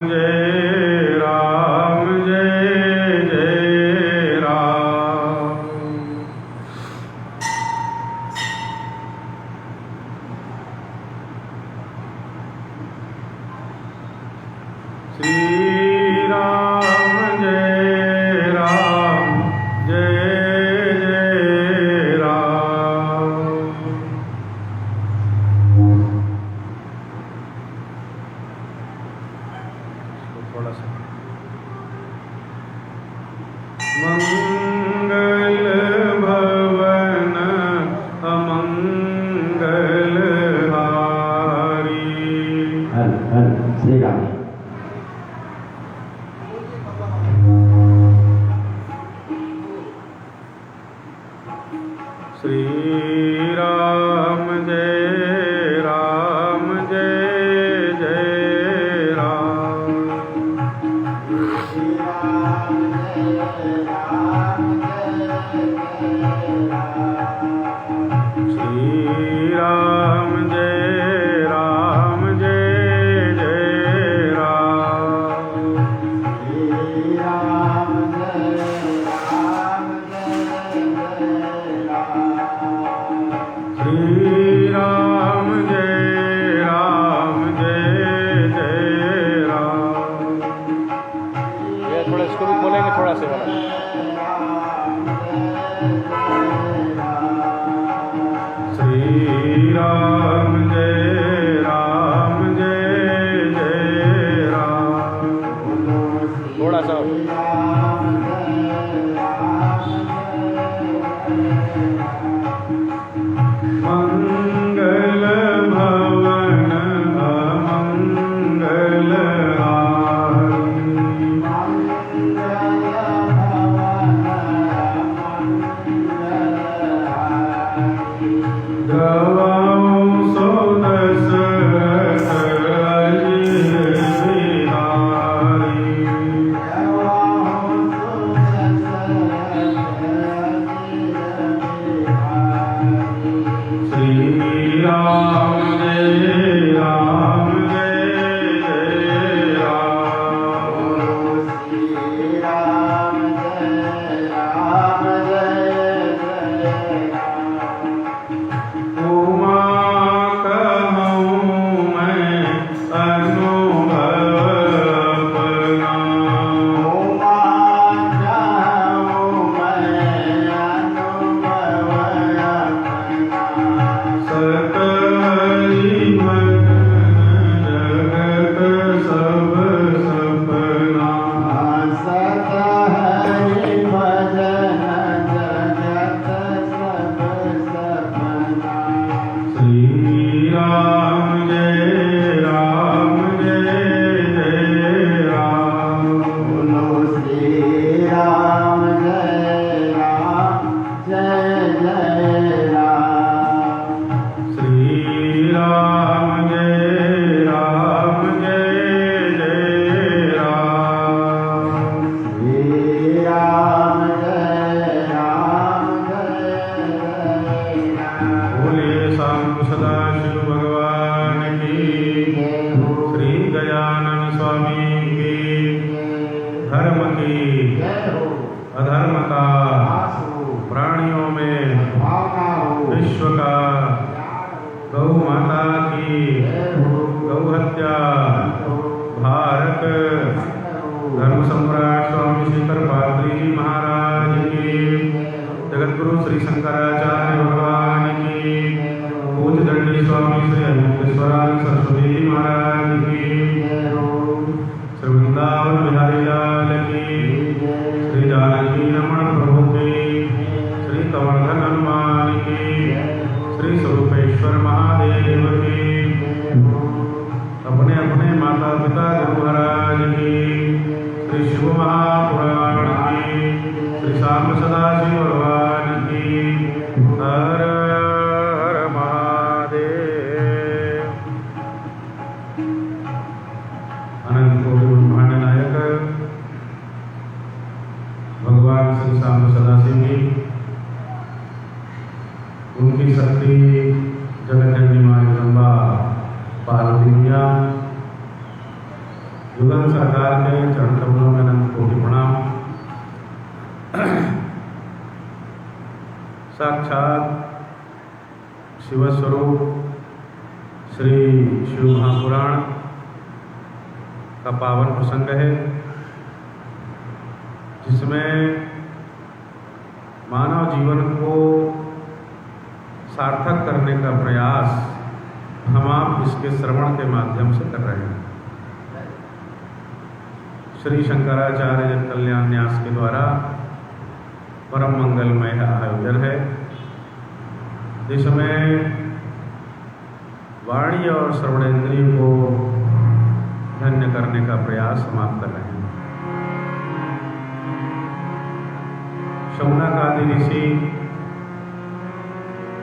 जय राम जय जय राम। श्री राम जय राम जय जय राम। थोड़ा सा मंगल भवन अमंगल हारी। हर हर श्री राम। श्री राम जय राम जय जय राम। श्री राम जय राम जय जय राम। श्री राम जय राम जय जय राम। ये थोड़ा इसको भी खोलेंगे थोड़ा से वाला। श्री राम जय राम जय जय राम। थोड़ा सा मंगल भवन अमंगल हारी। गवाऊं सो दशरथ अजिर बिहारी। श्री राम जय राम जय जय राम। उमा कहूँ मैं अनुभव अपना। सकली भजन जगत सब सपना। श्री राम जय राम जय जय राम। श्री राम जय राम जय जय राम। बोलिए शाम सदाशिव भगवान की। श्री गजानन स्वामी की। धर्म की अधर्म का प्राणियों में विश्व का गौ माता की गौ हत्या भारत धर्म सम्राट स्वामी श्री कृपात्री जी महाराज की। जगतगुरु श्री शंकराचार्य भगवान की। पूज्य दंडी स्वामी श्री अनंतेश्वरानंद सरस्वती जी महाराज की। श्री वृंदावन बिहारी लाल की। श्री जानकी रमण प्रभु की। श्री कवर्धन हनुमान की। श्री स्वरूपेश्वर महादेव की। अपने अपने माता पिता गुरु महाराज की। श्री शिव महापुराण की। श्री शाम सदाशिव भगवान की। हर हर महादेव। अनंत कोटि ब्रह्मांड नायक भगवान श्री शाम सदाशिव जी, उनकी शक्ति जगत जननी माँ जगदम्बा पार्वती मैया युगल सरकार के चरण कमलों में अनंत कोटि प्रणाम। साक्षात शिवस्वरूप श्री शिव महापुराण का पावन प्रसंग है, जिसमें मानव जीवन को सार्थक करने का प्रयास हम आप इसके श्रवण के माध्यम से कर रहे हैं। श्री शंकराचार्य जन कल्याण न्यास के द्वारा परम मंगलमय आयोजन है, जिसमें वाणी और श्रवणेंद्रिय को धन्य करने का प्रयास हम आप कर रहे हैं। शौनक आदि ऋषि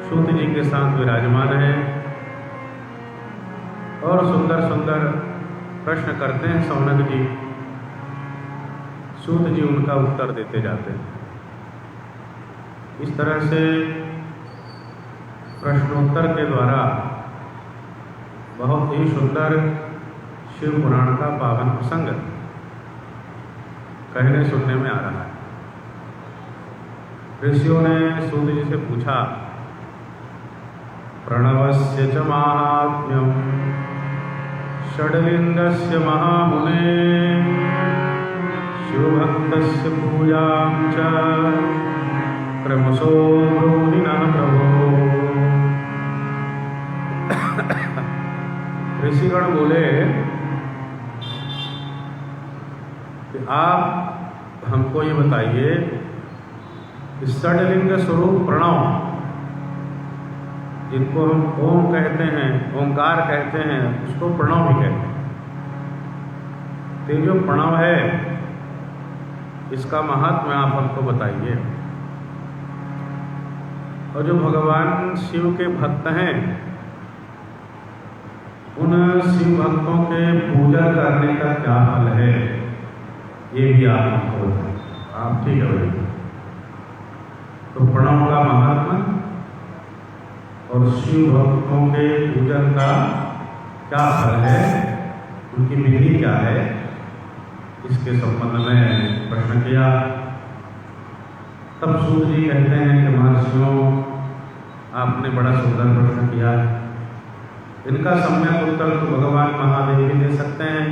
सूत जी के साथ विराजमान है और सुंदर सुंदर प्रश्न करते हैं शौनक जी। सूत जी उनका उत्तर देते जाते हैं। इस तरह से प्रश्नोत्तर के द्वारा बहुत ही सुंदर शिव पुराण का पावन प्रसंग कहने सुनने में आ रहा है। ऋषियों ने सूत जी से पूछा, प्रणवस्य च माहात्म्यम षड्लिंगस्य महामुने शिवभक्तस्य पूजां च क्रमशो ब्रूहि नः प्रभो। ऋषिगण बोले कि आप हमको ये बताइए कि षड्लिंग स्वरूप प्रणव, जिनको हम ओम कहते हैं, ओंकार कहते हैं, उसको प्रणव भी कहते हैं। तो जो प्रणव है इसका महात्म्य आप हमको बताइए। और जो भगवान शिव के भक्त हैं, उन शिव भक्तों के पूजा करने का क्या फल है, ये भी आप हमको बताइए। आप ठीक है भाई। तो प्रणव का महात्मा और शिव भक्तों के पूजन का क्या फल है, उनकी विधि क्या है, इसके संबंध में प्रश्न किया। तब सूत जी कहते हैं कि महर्षियों, आपने बड़ा सुंदर प्रश्न किया। इनका सम्यक उत्तर तो भगवान महादेव ही दे सकते हैं,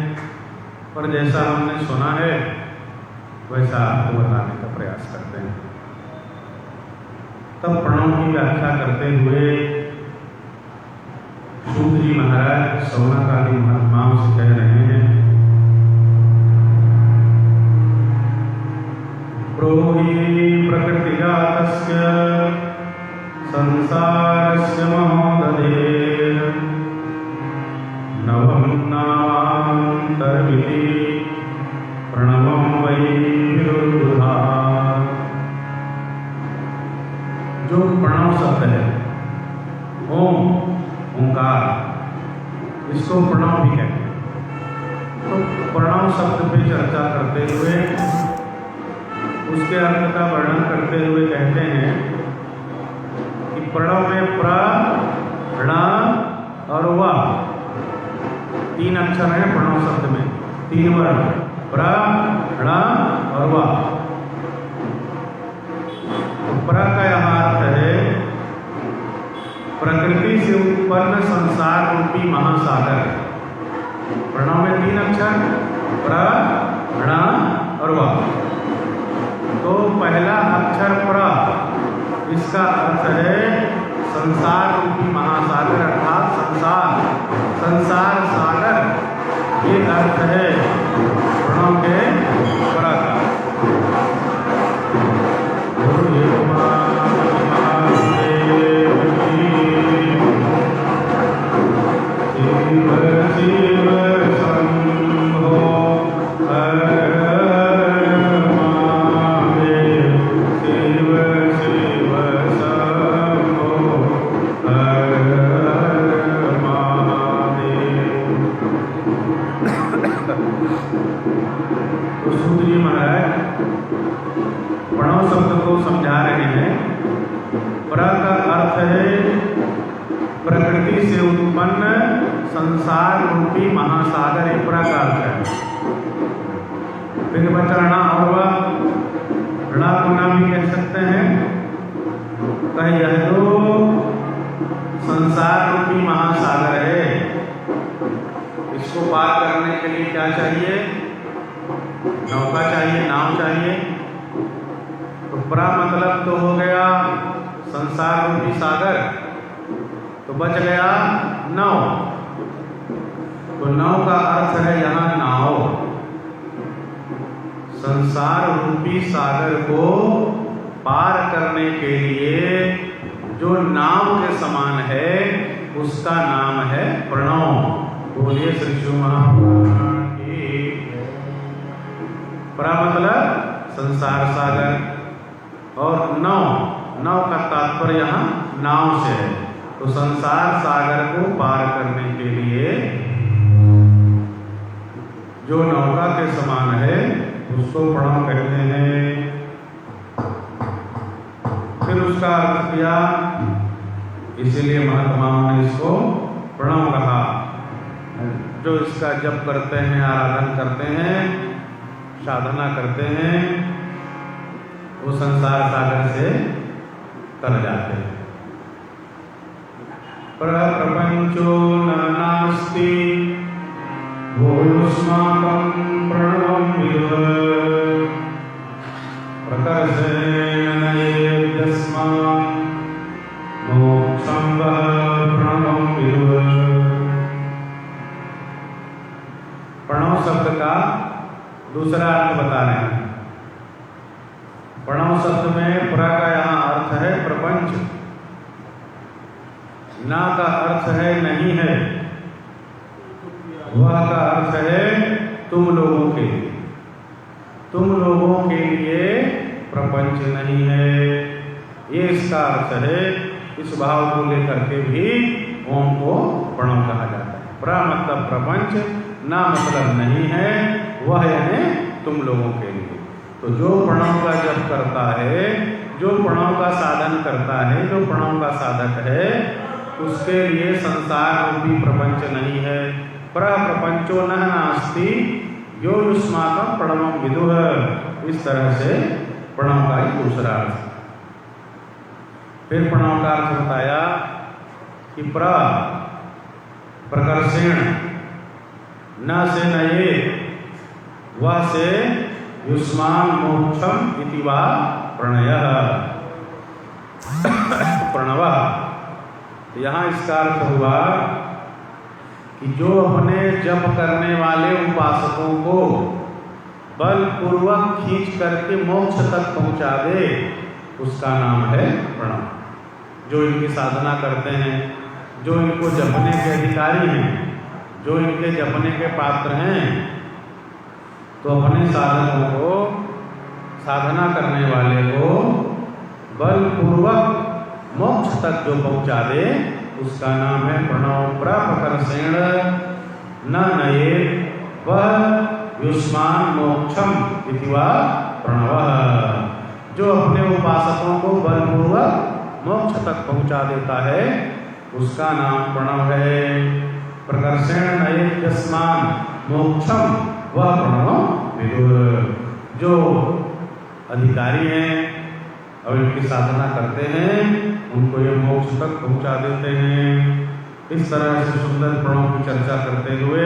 पर जैसा हमने सुना है वैसा आपको बताने का प्रयास करते हैं। तब प्रणव की व्याख्या करते हुए सूत जी महाराज शौनक आदि महात्माओं से कह रहे हैं, प्रोहि प्रकृतिजातस्य संसारस्य महोदधे नवं नामान्तरमिति प्रणवं वै विरुद्धा। जो प्रणव शब्द है, ओम ओंकार, इसको प्रणव भी कहते हैं। तो प्रणव शब्द पे चर्चा करते हुए उसके अर्थ का वर्णन करते हुए कहते हैं कि प्रणव में प्र, ण और व, तीन अक्षर हैं प्रणव शब्द में, तीन वर्ण, प्र, ण और व। प्र का यहाँ अर्थ है प्रकृति से उत्पन्न संसार रूपी महासागर। प्रणव में तीन अक्षर, प्र, ण और व। तो पहला अक्षर प्र, इसका अर्थ है संसार रूपी महासागर, अर्थात संसार सागर, ये अर्थ है प्रणव के प्र का। प्रकृति से उत्पन्न संसार रूपी महासागर एक प्रकार है। फिर बचा और वह ऋणा को ना भी कह सकते हैं। कह यह जो संसार रूपी महासागर है, इसको पार करने के लिए क्या चाहिए? नौका चाहिए, नाव चाहिए। तो बड़ा मतलब तो हो गया संसार रूपी सागर, तो बच गया नाव। तो नाव का अर्थ है यहाँ नाव। संसार रूपी सागर को पार करने के लिए जो नाव के समान है उसका नाम है प्रणव। बोलिए श्री शिव महापुराण की। प्रा मतलब संसार सागर और नौ का तात्पर्य यहाँ नाव से है। तो संसार सागर को पार करने के लिए जो नौका के समान है उसको प्रणव कहते हैं। फिर उसका अर्थ किया, इसीलिए महात्माओं ने इसको प्रणव कहा। जो इसका जप करते हैं, आराधन करते हैं, साधना करते हैं, वो संसार सागर से तर जाते हैं। प्रपंचो न नास्ति भूयुष्माकं प्रणवं विदुः प्रकर्षेण नयेद्यस्मात् मोक्षं वः प्रणवं विदुः। प्रणव शब्द का दूसरा अर्थ बता रहे हैं। प्रणव शब्द में प्र का यहाँ अर्थ है प्रपंच, ना का अर्थ है नहीं है, वह का अर्थ है तुम लोगों के लिए। तुम लोगों के लिए प्रपंच नहीं है, ये इसका अर्थ है। इस भाव को लेकर के भी ओम को प्रणव कहा जाता है। प्र मतलब प्रपंच, ना मतलब नहीं है, वह यानी तुम लोगों के लिए। तो जो प्रणव का जप करता है, जो प्रणव का साधन करता है, जो प्रणव का साधक है, उसके लिए संसार रूपी प्रपंच नहीं है। प्रपंचो न नास्ति यो युष्माकं प्रणवं विदुः। इस तरह से प्रणव का ही दूसरा अर्थ। फिर प्रणव का अर्थ बताया कि प्रकर्षेण, न से नये, व से युष्मान मोक्षम इति वा प्रणयः प्रणवः। यहाँ इसका अर्थ हुआ कि जो अपने जप करने वाले उपासकों को बलपूर्वक खींच करके मोक्ष तक पहुंचा दे, उसका नाम है प्रणव। जो इनकी साधना करते हैं, जो इनको जपने के अधिकारी हैं, जो इनके जपने के पात्र हैं, तो अपने साधकों को, साधना करने वाले को बलपूर्वक मोक्ष तक जो पहुंचा दे, उसका नाम है प्रणव। प्रकर्षेण न नये वह युष्मान मोक्षम इति वा प्रणवः। जो अपने उपासकों को बलपूर्वक मोक्ष तक पहुंचा देता है, उसका नाम प्रणव है। प्रकर्षेण नयेद्यस्मान् मोक्षम वह प्रणव विदुः। जो अधिकारी हैं और इनकी साधना करते हैं, उनको ये मोक्ष तक पहुंचा देते हैं। इस तरह से सुंदर प्रणव की चर्चा करते हुए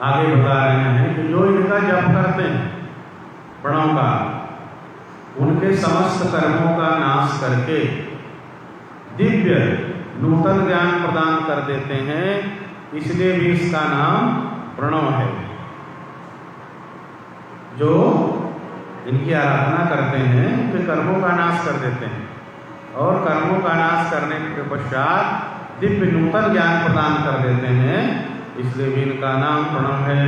आगे बता रहे हैं कि जो इनका जप करते हैं प्रणव का, उनके समस्त कर्मों का नाश करके दिव्य नूतन ज्ञान प्रदान कर देते हैं, इसलिए भी इसका नाम प्रणव है। जो इनकी आराधना करते हैं, वे कर्मों का नाश कर देते हैं, और कर्मों का नाश करने के पश्चात दिव्य नूतन ज्ञान प्रदान कर देते हैं, इसलिए भी इनका नाम प्रणव है।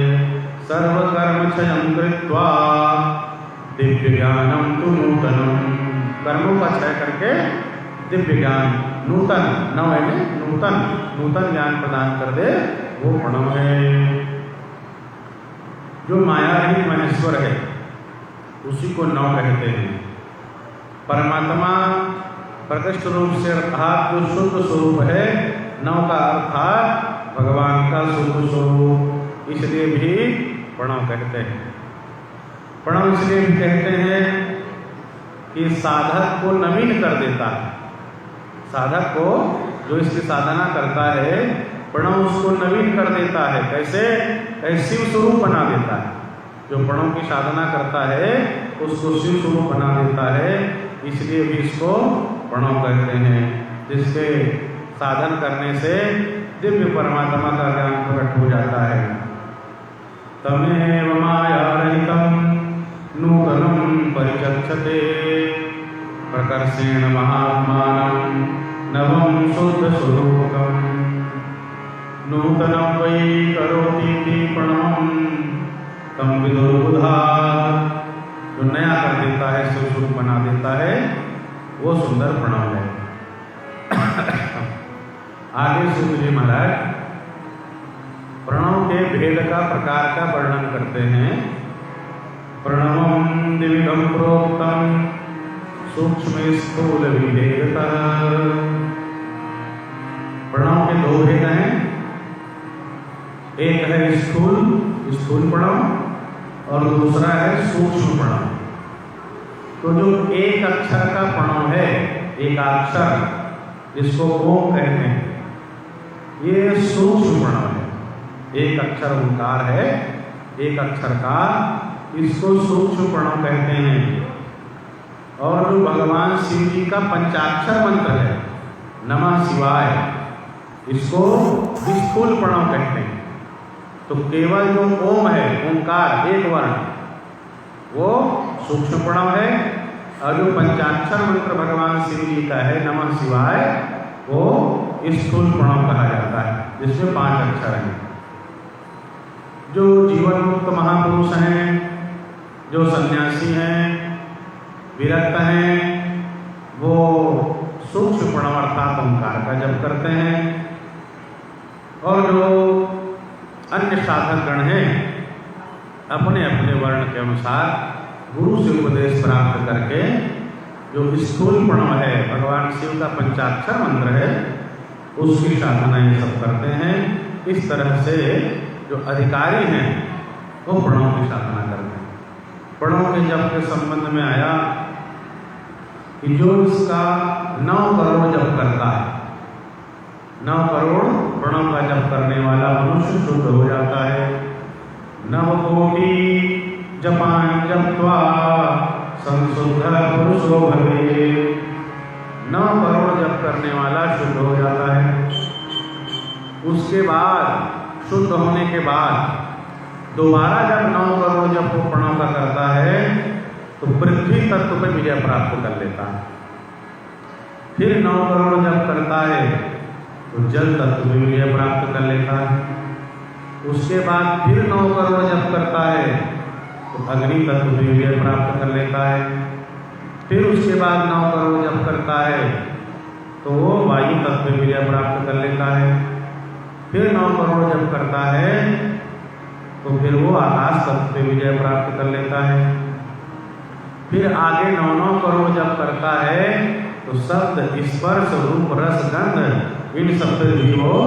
सर्वकर्म क्षयं कृत्वा दिव्य ज्ञानम तु नूतनम। कर्मों का क्षय करके दिव्य ज्ञान, नूतन, नव है नूतन, नूतन ज्ञान प्रदान कर दे, वो प्रणव है। जो मायारहित महेश्वर है, उसी को नव कहते हैं। परमात्मा प्रकृष्ट रूप से अर्थात जो शुद्ध स्वरूप है, नव का अर्थात भगवान का शुद्ध स्वरूप, इसलिए भी प्रणव कहते हैं। प्रणव इसलिए भी कहते हैं कि साधक को नवीन कर देता है। साधक को, जो इसकी साधना करता है, प्रणव उसको नवीन कर देता है। कैसे? शिव स्वरूप बना देता है। जो प्रणव की साधना करता है उसको शिव स्वरूप बना देता है, इसलिए भी इसको प्रणव कहते हैं। जिसके साधन करने से दिव्य परमात्मा का ज्ञान प्रकट हो जाता है। तमेव मायारहितं नूतनं परिचक्षते प्रकर्षेण महात्मानं नवं शुद्धस्वरूपकम् नूतनं वै करोतीति प्रणवं तं विदुर्बुधा। जो नया कर देता है, स्वरूप बना देता है, वो सुंदर प्रणव है। आगे सूत जी महाराज प्रणव के भेद का, प्रकार का वर्णन करते हैं। प्रणवं द्विविधं प्रोक्तं सूक्ष्म स्थूल विभेदतः। प्रणव के दो भेद हैं। एक है स्थूल प्रणव और दूसरा है सूक्ष्म प्रणव। तो जो एक अक्षर का प्रणव है, एक अक्षर जिसको ओम कहते हैं, ये सूक्ष्म प्रणव है। एक अक्षर ओंकार है, एक अक्षर का, इसको सूक्ष्म प्रणव कहते हैं। और जो भगवान शिव जी का पंचाक्षर मंत्र है, नमः शिवाय, इसको स्थूल प्रणव कहते हैं। तो केवल जो ओम है, ओंकार एक वर्ण, वो सूक्ष्म प्रणव है। और जो पंचाक्षर मंत्र भगवान शिव जी का है, नमः शिवाय, वो स्थूल प्रणव कहा जाता है, जिसमें 5 अक्षर हैं। जो जीवन मुक्त महापुरुष हैं, जो सन्यासी हैं, विरक्त हैं, वो सूक्ष्म प्रणव अर्थात ओंकार का जप करते हैं। और जो अन्य साधक गण हैं, अपने अपने वर्ण के अनुसार गुरु से उपदेश प्राप्त करके जो स्थूल प्रणव है, भगवान शिव का पंचाक्षर मंत्र है, उसकी साधना ये सब करते हैं। इस तरह से जो अधिकारी हैं वो प्रणव की साधना करते हैं। प्रणव के जप के संबंध में आया कि जो इसका 9 करोड़ जप करता है, 9 करोड़ प्रणव का जप करने वाला मनुष्य शुद्ध हो जाता है। 9 कोटि जपान जप्त्वा संशुद्ध पुरुषो भवेत्। 9 करोड़ जप करने वाला शुद्ध हो जाता है। उसके बाद, शुद्ध होने के बाद दोबारा जब 9 करोड़ जप वो प्रणव का करता है, तो पृथ्वी तत्व पर विजय प्राप्त कर लेता है। फिर 9 करोड़ जप करता है तो जल तत्व में विजय प्राप्त कर लेता है। उसके बाद फिर 9 करोड़ जप करता है तो अग्नि तत्व में विजय प्राप्त कर लेता है। फिर उसके बाद 9 करोड़ जप करता है तो वो वायु तत्व में विजय प्राप्त कर लेता है। फिर 9 करोड़ जप करता है तो फिर वो आकाश तत्व में विजय प्राप्त कर लेता है। फिर आगे 9 करोड़ जप करता है तो शब्द, स्पर्श, रूप, रस, गंध, इन सब पर भी वो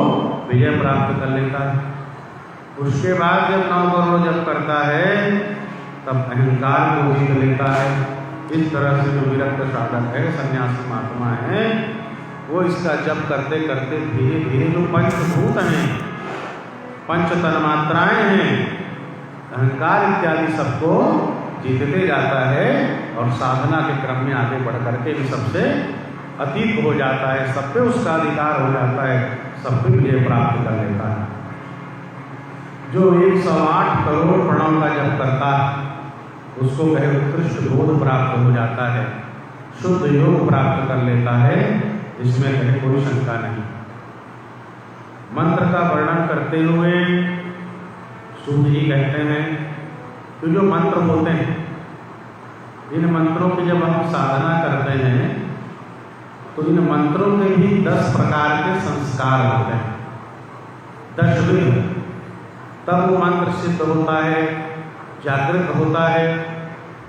विजय प्राप्त कर लेता है। उसके बाद जब 9 करोड़ जप करता है तब अहंकार को जीत लेता है। इस तरह से जो विरक्त साधक है, सन्यासी महात्मा है, वो इसका जप करते करते धीरे धीरे जो पंचभूत हैं, पंच तन्मात्राएं हैं, अहंकार इत्यादि सबको जीतते जाता है और साधना के क्रम में आगे बढ़ करके इन सबसे अतीत हो जाता है, सब पे उसका अधिकार हो जाता है, सब पे विजय प्राप्त कर लेता है। जो 108 करोड़ प्रणव का जप करता है उसको कहे उत्कृष्ट बोध प्राप्त हो जाता है, शुद्ध योग प्राप्त कर लेता है, इसमें कहीं कोई शंका नहीं। मंत्र का वर्णन करते हुए सूत जी कहते हैं कि जो मंत्र होते हैं, इन मंत्रों की जब हम साधना करते हैं तो इन मंत्रों के भी 10 प्रकार के संस्कार होते हैं, 10 विध। तब वो मंत्र सिद्ध होता है, जागृत होता है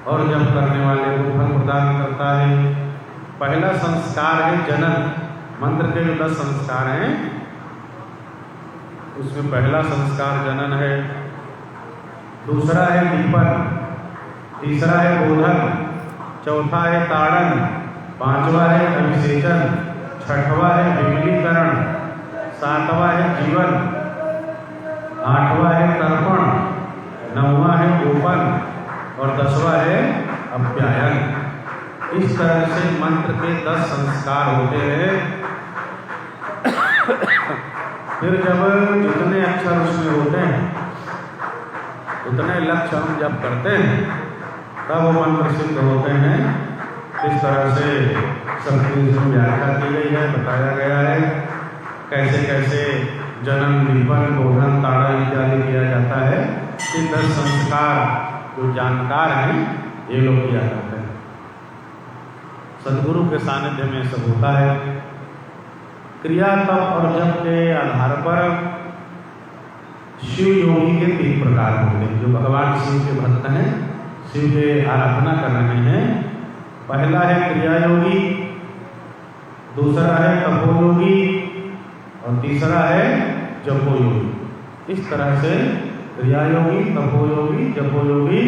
और जप करने वाले को फल प्रदान करता है। पहला संस्कार है जनन। मंत्र के जो 10 संस्कार हैं उसमें पहला संस्कार जनन है। दूसरा है दीपन, तीसरा है बोधन, चौथा है ताड़न, पांचवा है अभिषेचन, छठवा है विमलीकरण, सातवां है जीवन, आठवां है तर्पण, नौवां है गोपन और 10वां है अप्यायन। इस तरह से मंत्र के 10 संस्कार होते हैं। फिर जब जितने अक्षर उसमें होते हैं उतने लक्ष्य हम जब करते हैं तब वो मंत्र सिद्ध होते हैं। इस तरह से सबकी इसमें व्याख्या की गई है, बताया गया है कैसे कैसे जन्म, विपन, बोधन, ताड़न इत्यादि किया जाता है। इन 10 संस्कार जो जानकार हैं ये लोग किया करते हैं। सदगुरु के सानिध्य में सब होता है। क्रिया, तप और जप के आधार पर शिव योगी के 3 प्रकार होते हैं। जो भगवान शिव के भक्त हैं, शिव के आराधना कर रहे हैं, पहला है क्रिया योगी, दूसरा है तपो योगी और तीसरा है जपो योगी। इस तरह से क्रिया योगी, तपो योगी, जपो योगी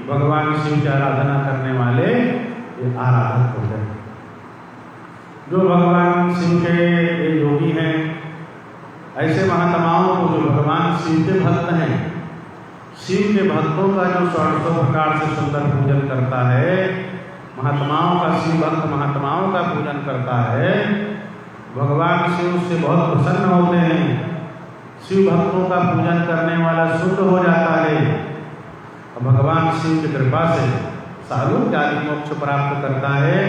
भगवान शिव की आराधना करने वाले ये आराधक होते हैं। जो भगवान शिव के ये योगी हैं, ऐसे महात्माओं को जो भगवान शिव के भक्त हैं, शिव के भक्तों का जो 100 प्रकार से सुंदर पूजन करता है, महात्माओं का, शिव भक्त महात्माओं का पूजन करता है, भगवान शिव से बहुत प्रसन्न होते हैं। शिव भक्तों का पूजन करने वाला शुद्ध हो जाता है। भगवान शिव की कृपा से सालोक्यादि मोक्ष प्राप्त करता है,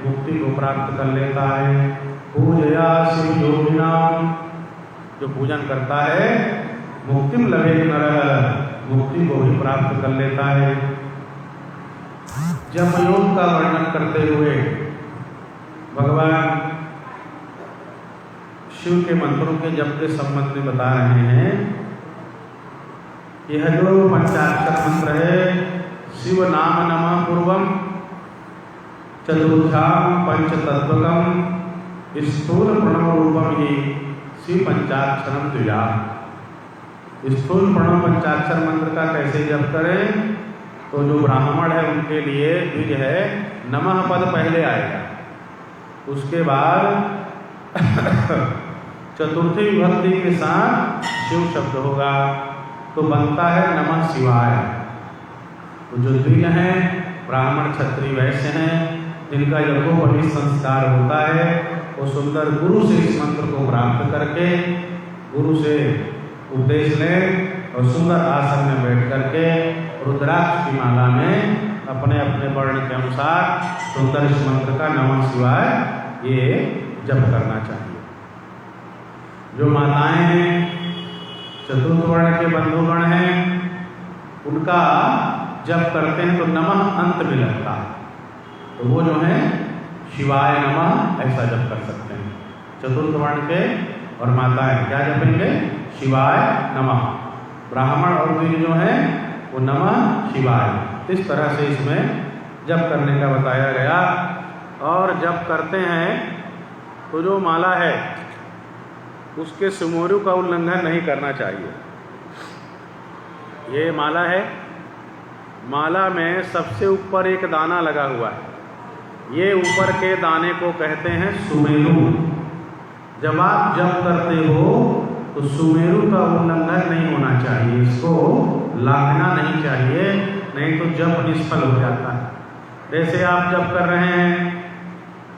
मुक्ति को प्राप्त कर लेता है। पूजया शिव योगिनाम, जो पूजन करता है मुक्तिम लभे नरः, मुक्ति को भी प्राप्त कर लेता है। जप योग का वर्णन करते हुए भगवान शिव के मंत्रों के जप के संबंध में बता रहे हैं। यह जो पंचाक्षर मंत्र है, शिव नाम नमः पूर्वम चतुर्थ्याम पंचतत्वकम स्थूल प्रणव रूपम ही शिव पंचाक्षरम द्विजा। स्थूल प्रणव पंचाक्षर मंत्र का कैसे जप करें? तो जो ब्राह्मण है उनके लिए द्विज है, नमः पद पहले आएगा, उसके बाद चतुर्थी विभक्ति के साथ शिव शब्द होगा, तो बनता है नमः शिवाय। तो जो द्विज हैं, ब्राह्मण, क्षत्रिय, वैश्य हैं, जिनका यज्ञोपवीत संस्कार होता है, वो सुंदर गुरु से इस मंत्र को प्राप्त करके गुरु से उपदेश लें और सुंदर आसन में बैठ करके रुद्राक्ष की माला में अपने अपने वर्ण के अनुसार सुंदर इस मंत्र का नमः शिवाय ये जप करना चाहिए। जो माताएं हैं, चतुर्थ वर्ण के बंधुगण हैं, उनका जप करते हैं तो नमः अंत में लगता है, तो वो जो है शिवाय नमः ऐसा जप कर सकते हैं। चतुर्थ वर्ण के और माताएं क्या जपेंगे? शिवाय नमः। ब्राह्मण और द्विज जो है वो नमः शिवाय। इस तरह से इसमें जप करने का बताया गया। और जप करते हैं तो जो माला है उसके सुमेरु का उल्लंघन नहीं करना चाहिए। ये माला है, माला में सबसे ऊपर एक दाना लगा हुआ है, ये ऊपर के दाने को कहते हैं सुमेरु। जब आप जप करते हो तो सुमेरु का उल्लंघन नहीं होना चाहिए, इसको लांघना नहीं चाहिए, नहीं तो जप निष्फल हो जाता है। जैसे आप जप कर रहे हैं,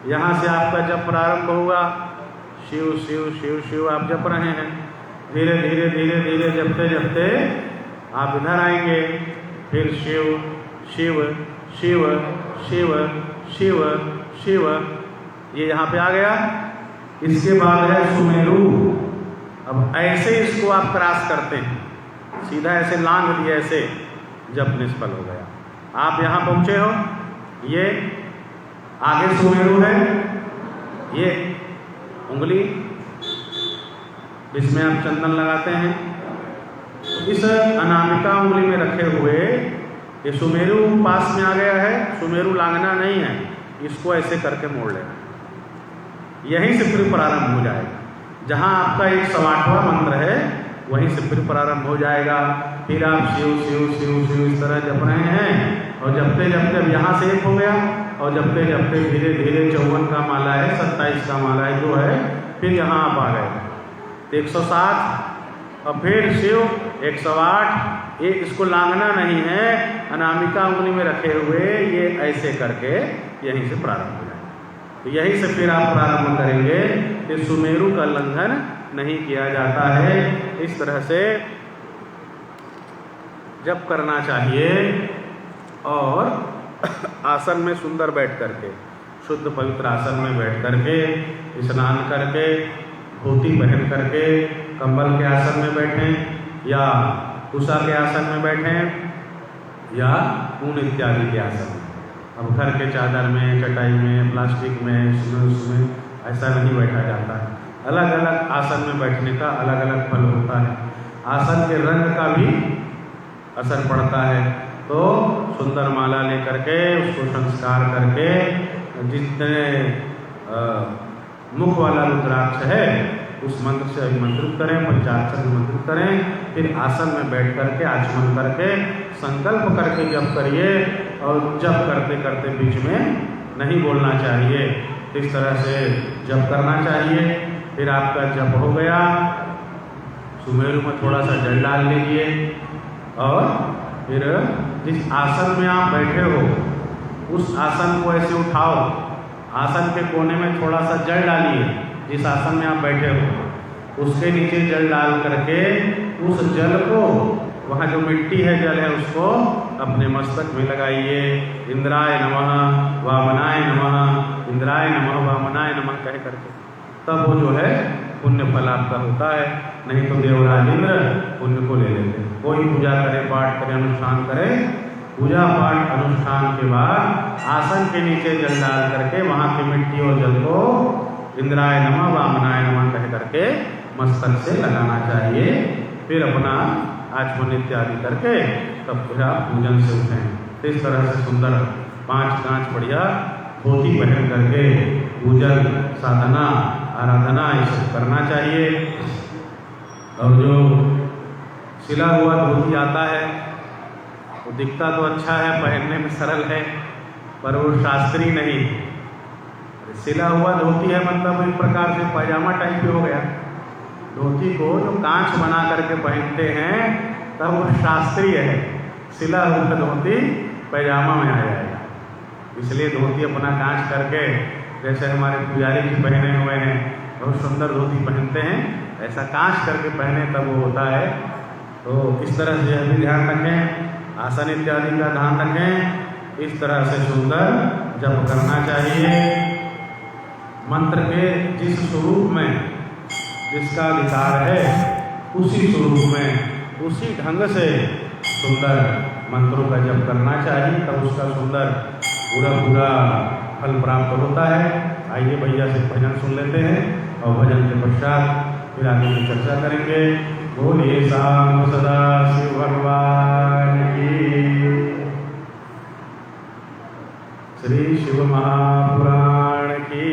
यहाँ से आपका जप प्रारंभ होगा, शिव शिव शिव शिव आप जप रहे हैं, धीरे धीरे धीरे धीरे जपते जपते आप इधर आएंगे, फिर शिव शिव शिव शिव शिव शिव, ये यहाँ पे आ गया। इसके बाद है सुमेरु। अब ऐसे इसको आप क्रॉस करते हैं, सीधा ऐसे लांघ दिया, ऐसे जप निष्फल हो गया। आप यहाँ पहुँचे हो, ये आगे सुमेरु है, ये उंगली जिसमें आप चंदन लगाते हैं, इस अनामिका उंगली में रखे हुए ये सुमेरु पास में आ गया है। सुमेरु लांघना नहीं है, इसको ऐसे करके मोड़ लेना, यहीं से फिर प्रारंभ हो जाएगा। जहाँ आपका 108वां मंत्र है वहीं से फिर प्रारंभ हो जाएगा। फिर आप शिव शिव शिव शिव इस तरह जप रहे हैं और जपते जपते अब यहाँ से एक हो गया, और जपते जपते धीरे धीरे 54 का माला है, 27 का माला है जो है, फिर यहाँ आप आ गए 107, और फिर शिव 108। ये इसको लांघना नहीं है, अनामिका उंगली में रखे हुए ये ऐसे करके यहीं से प्रारंभ हो जाए। तो यहीं से फिर आप प्रारंभ करेंगे कि सुमेरु का लंघन नहीं किया जाता है। इस तरह से जप करना चाहिए, और आसन में सुंदर बैठ करके, शुद्ध पवित्र आसन में बैठ करके, स्नान करके, धोती पहन करके, कंबल के आसन में बैठें या उषा के आसन में बैठें या ऊन इत्यादि के आसन में। अब घर के चादर में, चटाई में, प्लास्टिक में, उसमें ऐसा नहीं बैठा जाता है। अलग अलग आसन में बैठने का अलग अलग फल होता है। आसन के रंग का भी असर पड़ता है। तो सुंदर माला लेकर के उसको संस्कार करके, जितने मुख वाला रुद्राक्ष है उस मंत्र से अभिमंत्रित करें, पंचाक्षर अभिमंत्रित करें, फिर आसन में बैठ करके आचमन करके संकल्प करके जप करिए, और जप करते करते बीच में नहीं बोलना चाहिए। इस तरह से जप करना चाहिए। फिर आपका जप हो गया, सुमेरु में थोड़ा सा जल डाल लीजिए, और फिर जिस आसन में आप बैठे हो उस आसन को ऐसे उठाओ, आसन के कोने में थोड़ा सा जल डालिए। जिस आसन में आप बैठे हो उसके नीचे जल डाल करके उस जल को, वहाँ जो मिट्टी है जल है, उसको अपने मस्तक में लगाइए। इंद्राय नमः, वामनाय नमः, इंद्राय नमः, वामनाय नमः कह करके, तब वो जो है पुण्य फल आपका होता है। नहीं तो देवराज इंद्र पुण्य को ले लेते। कोई पूजा करे, पाठ करे, अनुष्ठान करे, पूजा पाठ अनुष्ठान के बाद आसन के नीचे जल डाल करके वहाँ की मिट्टी और जल को इंद्राय नमः, वामनाय नमः कह करके मस्तक से लगाना चाहिए। फिर अपना आचमन इत्यादि करके तब फिर आप पूजन से उठें। इस तरह से सुंदर 5 कांच बढ़िया धोती पहन करके पूजन, साधना, आराधना ये सब करना चाहिए। और जो सिला हुआ धोती आता है वो दिखता तो अच्छा है, पहनने में सरल है, पर वो शास्त्रीय नहीं। सिला हुआ धोती है मतलब एक प्रकार से पैजामा टाइप हो गया। धोती को जो कांच बना करके पहनते हैं तब वो शास्त्रीय है। सिला हुआ धोती पैजामा में आ जाएगा। इसलिए धोती अपना कांच करके, जैसे हमारे पुजारी जी पहने हुए हैं, बहुत सुंदर धोती पहनते हैं, ऐसा कांच करके पहने तब वो होता है। तो इस तरह से भी ध्यान रखें, आसन इत्यादि का ध्यान रखें। इस तरह से सुंदर जप करना चाहिए। मंत्र के जिस स्वरूप में जिसका अधिकार है उसी स्वरूप में, उसी ढंग से सुंदर मंत्रों का जप करना चाहिए, तब उसका सुंदर पूरा फल प्राप्त होता है। आइए भैया से भजन सुन लेते हैं, और भजन के पश्चात फिर आगे की चर्चा करेंगे। बोलिए शाम सदा शिव भगवान की, श्री शिव महापुराण की।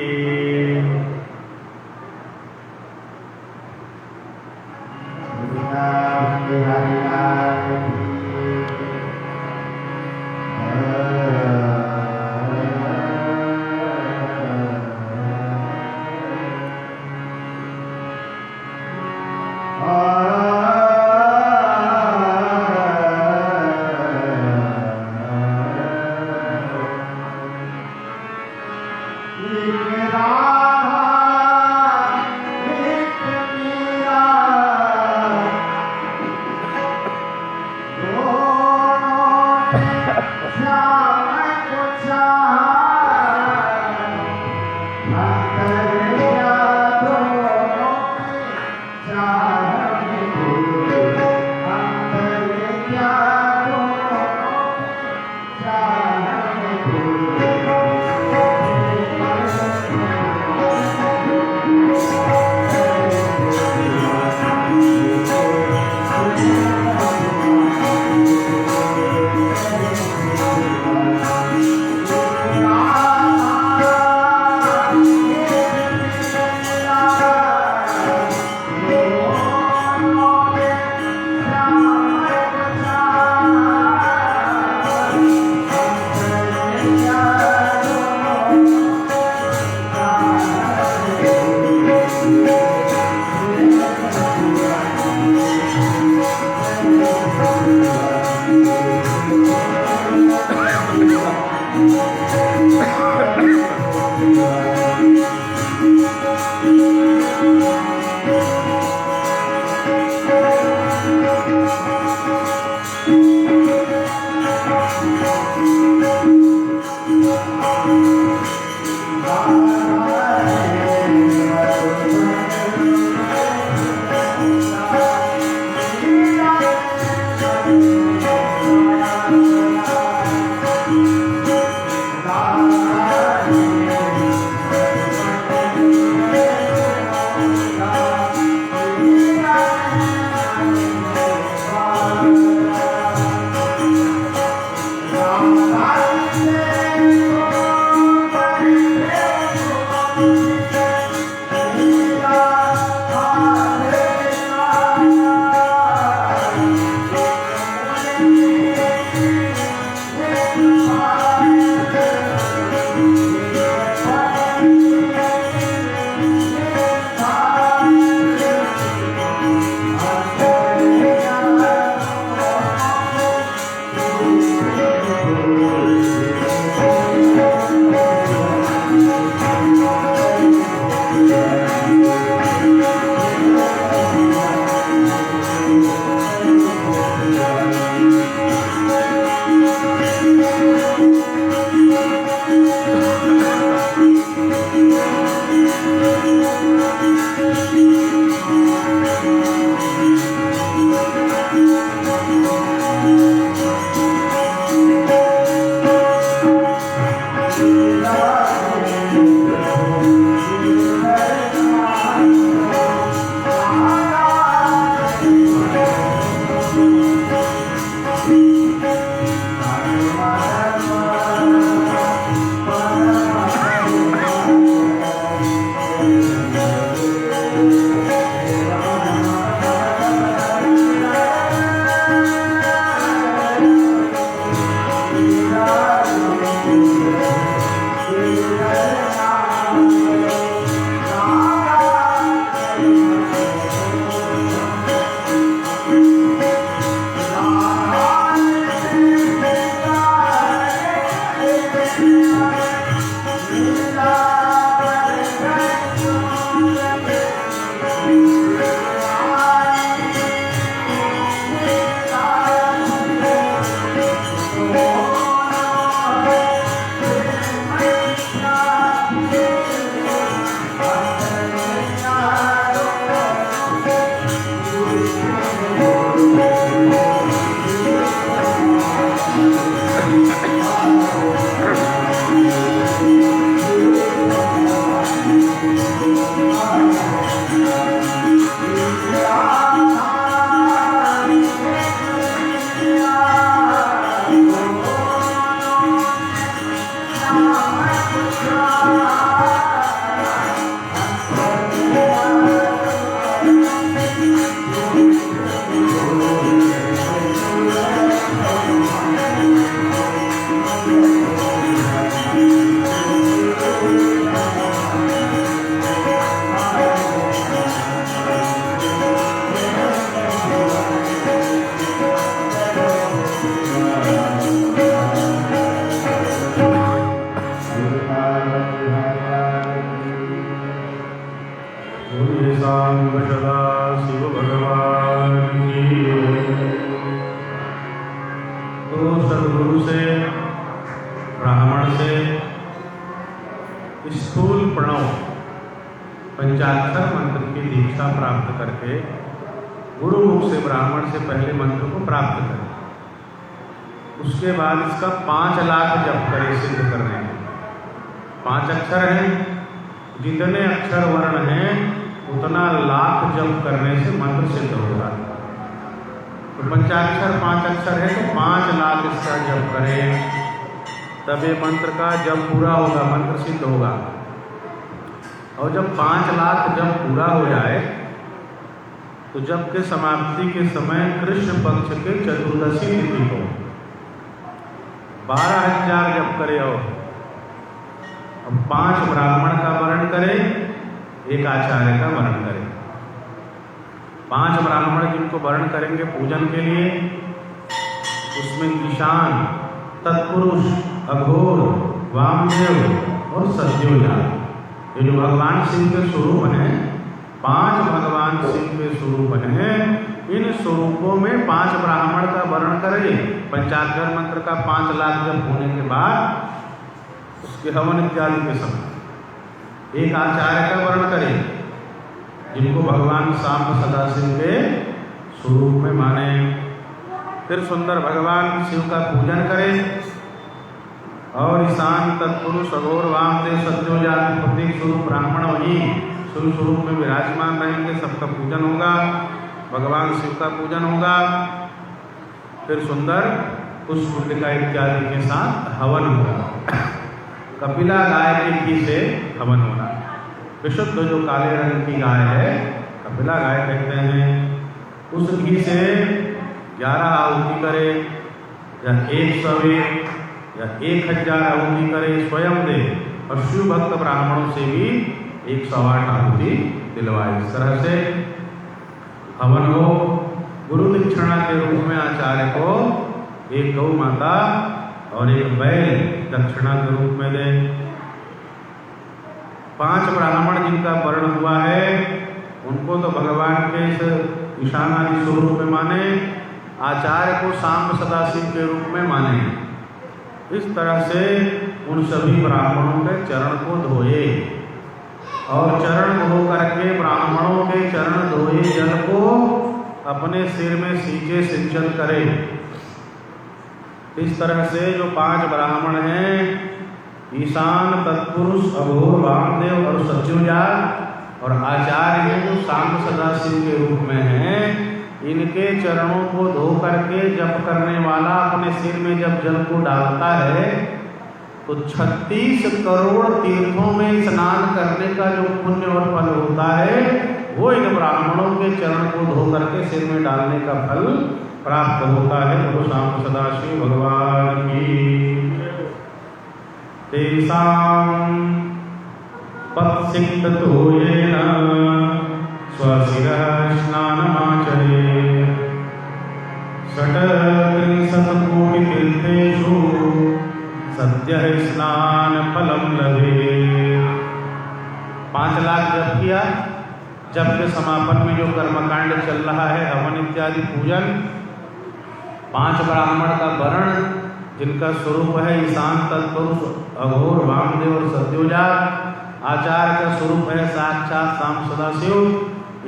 स्थूल प्रणव पंचाक्षर मंत्र की दीक्षा प्राप्त करके गुरुमुख से ब्राह्मण से पहले मंत्र को प्राप्त करें। उसके बाद इसका 5 लाख जप करें सिद्ध करने में। 5 अक्षर हैं, जितने अक्षर वर्ण हैं उतना लाख जप करने से मंत्र सिद्ध होगा। तो पंचाक्षर 5 अक्षर है तो 5 लाख इसका जप करें, तब ये मंत्र का जप पूरा होगा, मंत्र सिद्ध होगा। और जब 5 लाख जप पूरा हो जाए तो जप के समाप्ति के समय कृष्ण पक्ष के चतुर्दशी तिथि को 12,000 जप करे और 5 ब्राह्मण का वर्ण करे, 1 आचार्य का वर्ण करे। 5 ब्राह्मण जिनको वर्ण करेंगे पूजन के लिए, उसमें ईशान, तत्पुरुष, अघोर, वामदेव और सत्योजात, ये जो भगवान शिव के स्वरूप हैं, 5 भगवान शिव के स्वरूप हैं, इन स्वरूपों में 5 ब्राह्मण का वर्ण करें। पंचाक्षर मंत्र का 5 लाख जप होने के बाद उसके हवन इत्यादि के समय 1 आचार्य का वर्ण करें, जिनको भगवान सांब सदाशिव के स्वरूप में माने। फिर सुंदर भगवान शिव का पूजन करें और ईशान, तत्पुरुष, अघोर, वामदेव, सत्योजात प्रत्येक स्वरूप ब्राह्मण वहीं शिव स्वरूप में विराजमान रहेंगे। सबका पूजन होगा, भगवान शिव का पूजन होगा। फिर सुंदर पुष्पिका इत्यादि के साथ हवन होगा। कपिला गाय के घी से हवन होना। विशुद्ध जो काले रंग की गाय है, कपिला गाय कहते हैं, उस घी से 11 आहुति करे या 101 या 1000 आहुति करे, स्वयं दे और शिव भक्त ब्राह्मणों से भी 108 आहुति दिलवाए। इस तरह से हवन हो। गुरु दक्षिणा के रूप में आचार्य को 1 गौ माता और 1 बैल दक्षिणा के रूप में दे। 5 ब्राह्मण जिनका वर्ण हुआ है उनको तो भगवान के इस ईशान आदि स्वरूप में माने, आचार्य को सांब सदाशिव के रूप में माने। इस तरह से उन सभी ब्राह्मणों के चरण को धोए और चरण धो करके ब्राह्मणों के चरण धोए जल को अपने सिर में सींचे सिंचन करे। इस तरह से जो 5 ब्राह्मण हैं, ईशान, तत्पुरुष, अघोर, वामदेव और सत्योजात और आचार्य हैं जो सांब सदाशिव के रूप में हैं, इनके चरणों को धो करके जप करने वाला अपने सिर में जब जल को डालता है तो 36 करोड़ तीर्थों में स्नान करने का जो पुण्य और फल होता है वो इन ब्राह्मणों के चरण को धो करके सिर में डालने का फल प्राप्त होता है। गुरु सांब सदाशिव भगवान की। तेषां पत्सिक्ततोयेन स्वशिरः स्नानमाचरे षट्त्रिंशत्कोटितीर्थेषु सद्यः स्नान फलम लभे। 5 लाख जप किया। जप के समापन में जो कर्मकांड चल रहा है, हवन इत्यादि पूजन, 5 ब्राह्मण का वर्ण जिनका स्वरूप है ईशान तत्पुरुष अघोर वामदेव और सत्योजात, आचार्य का स्वरूप है साक्षात शाम सदाशिव।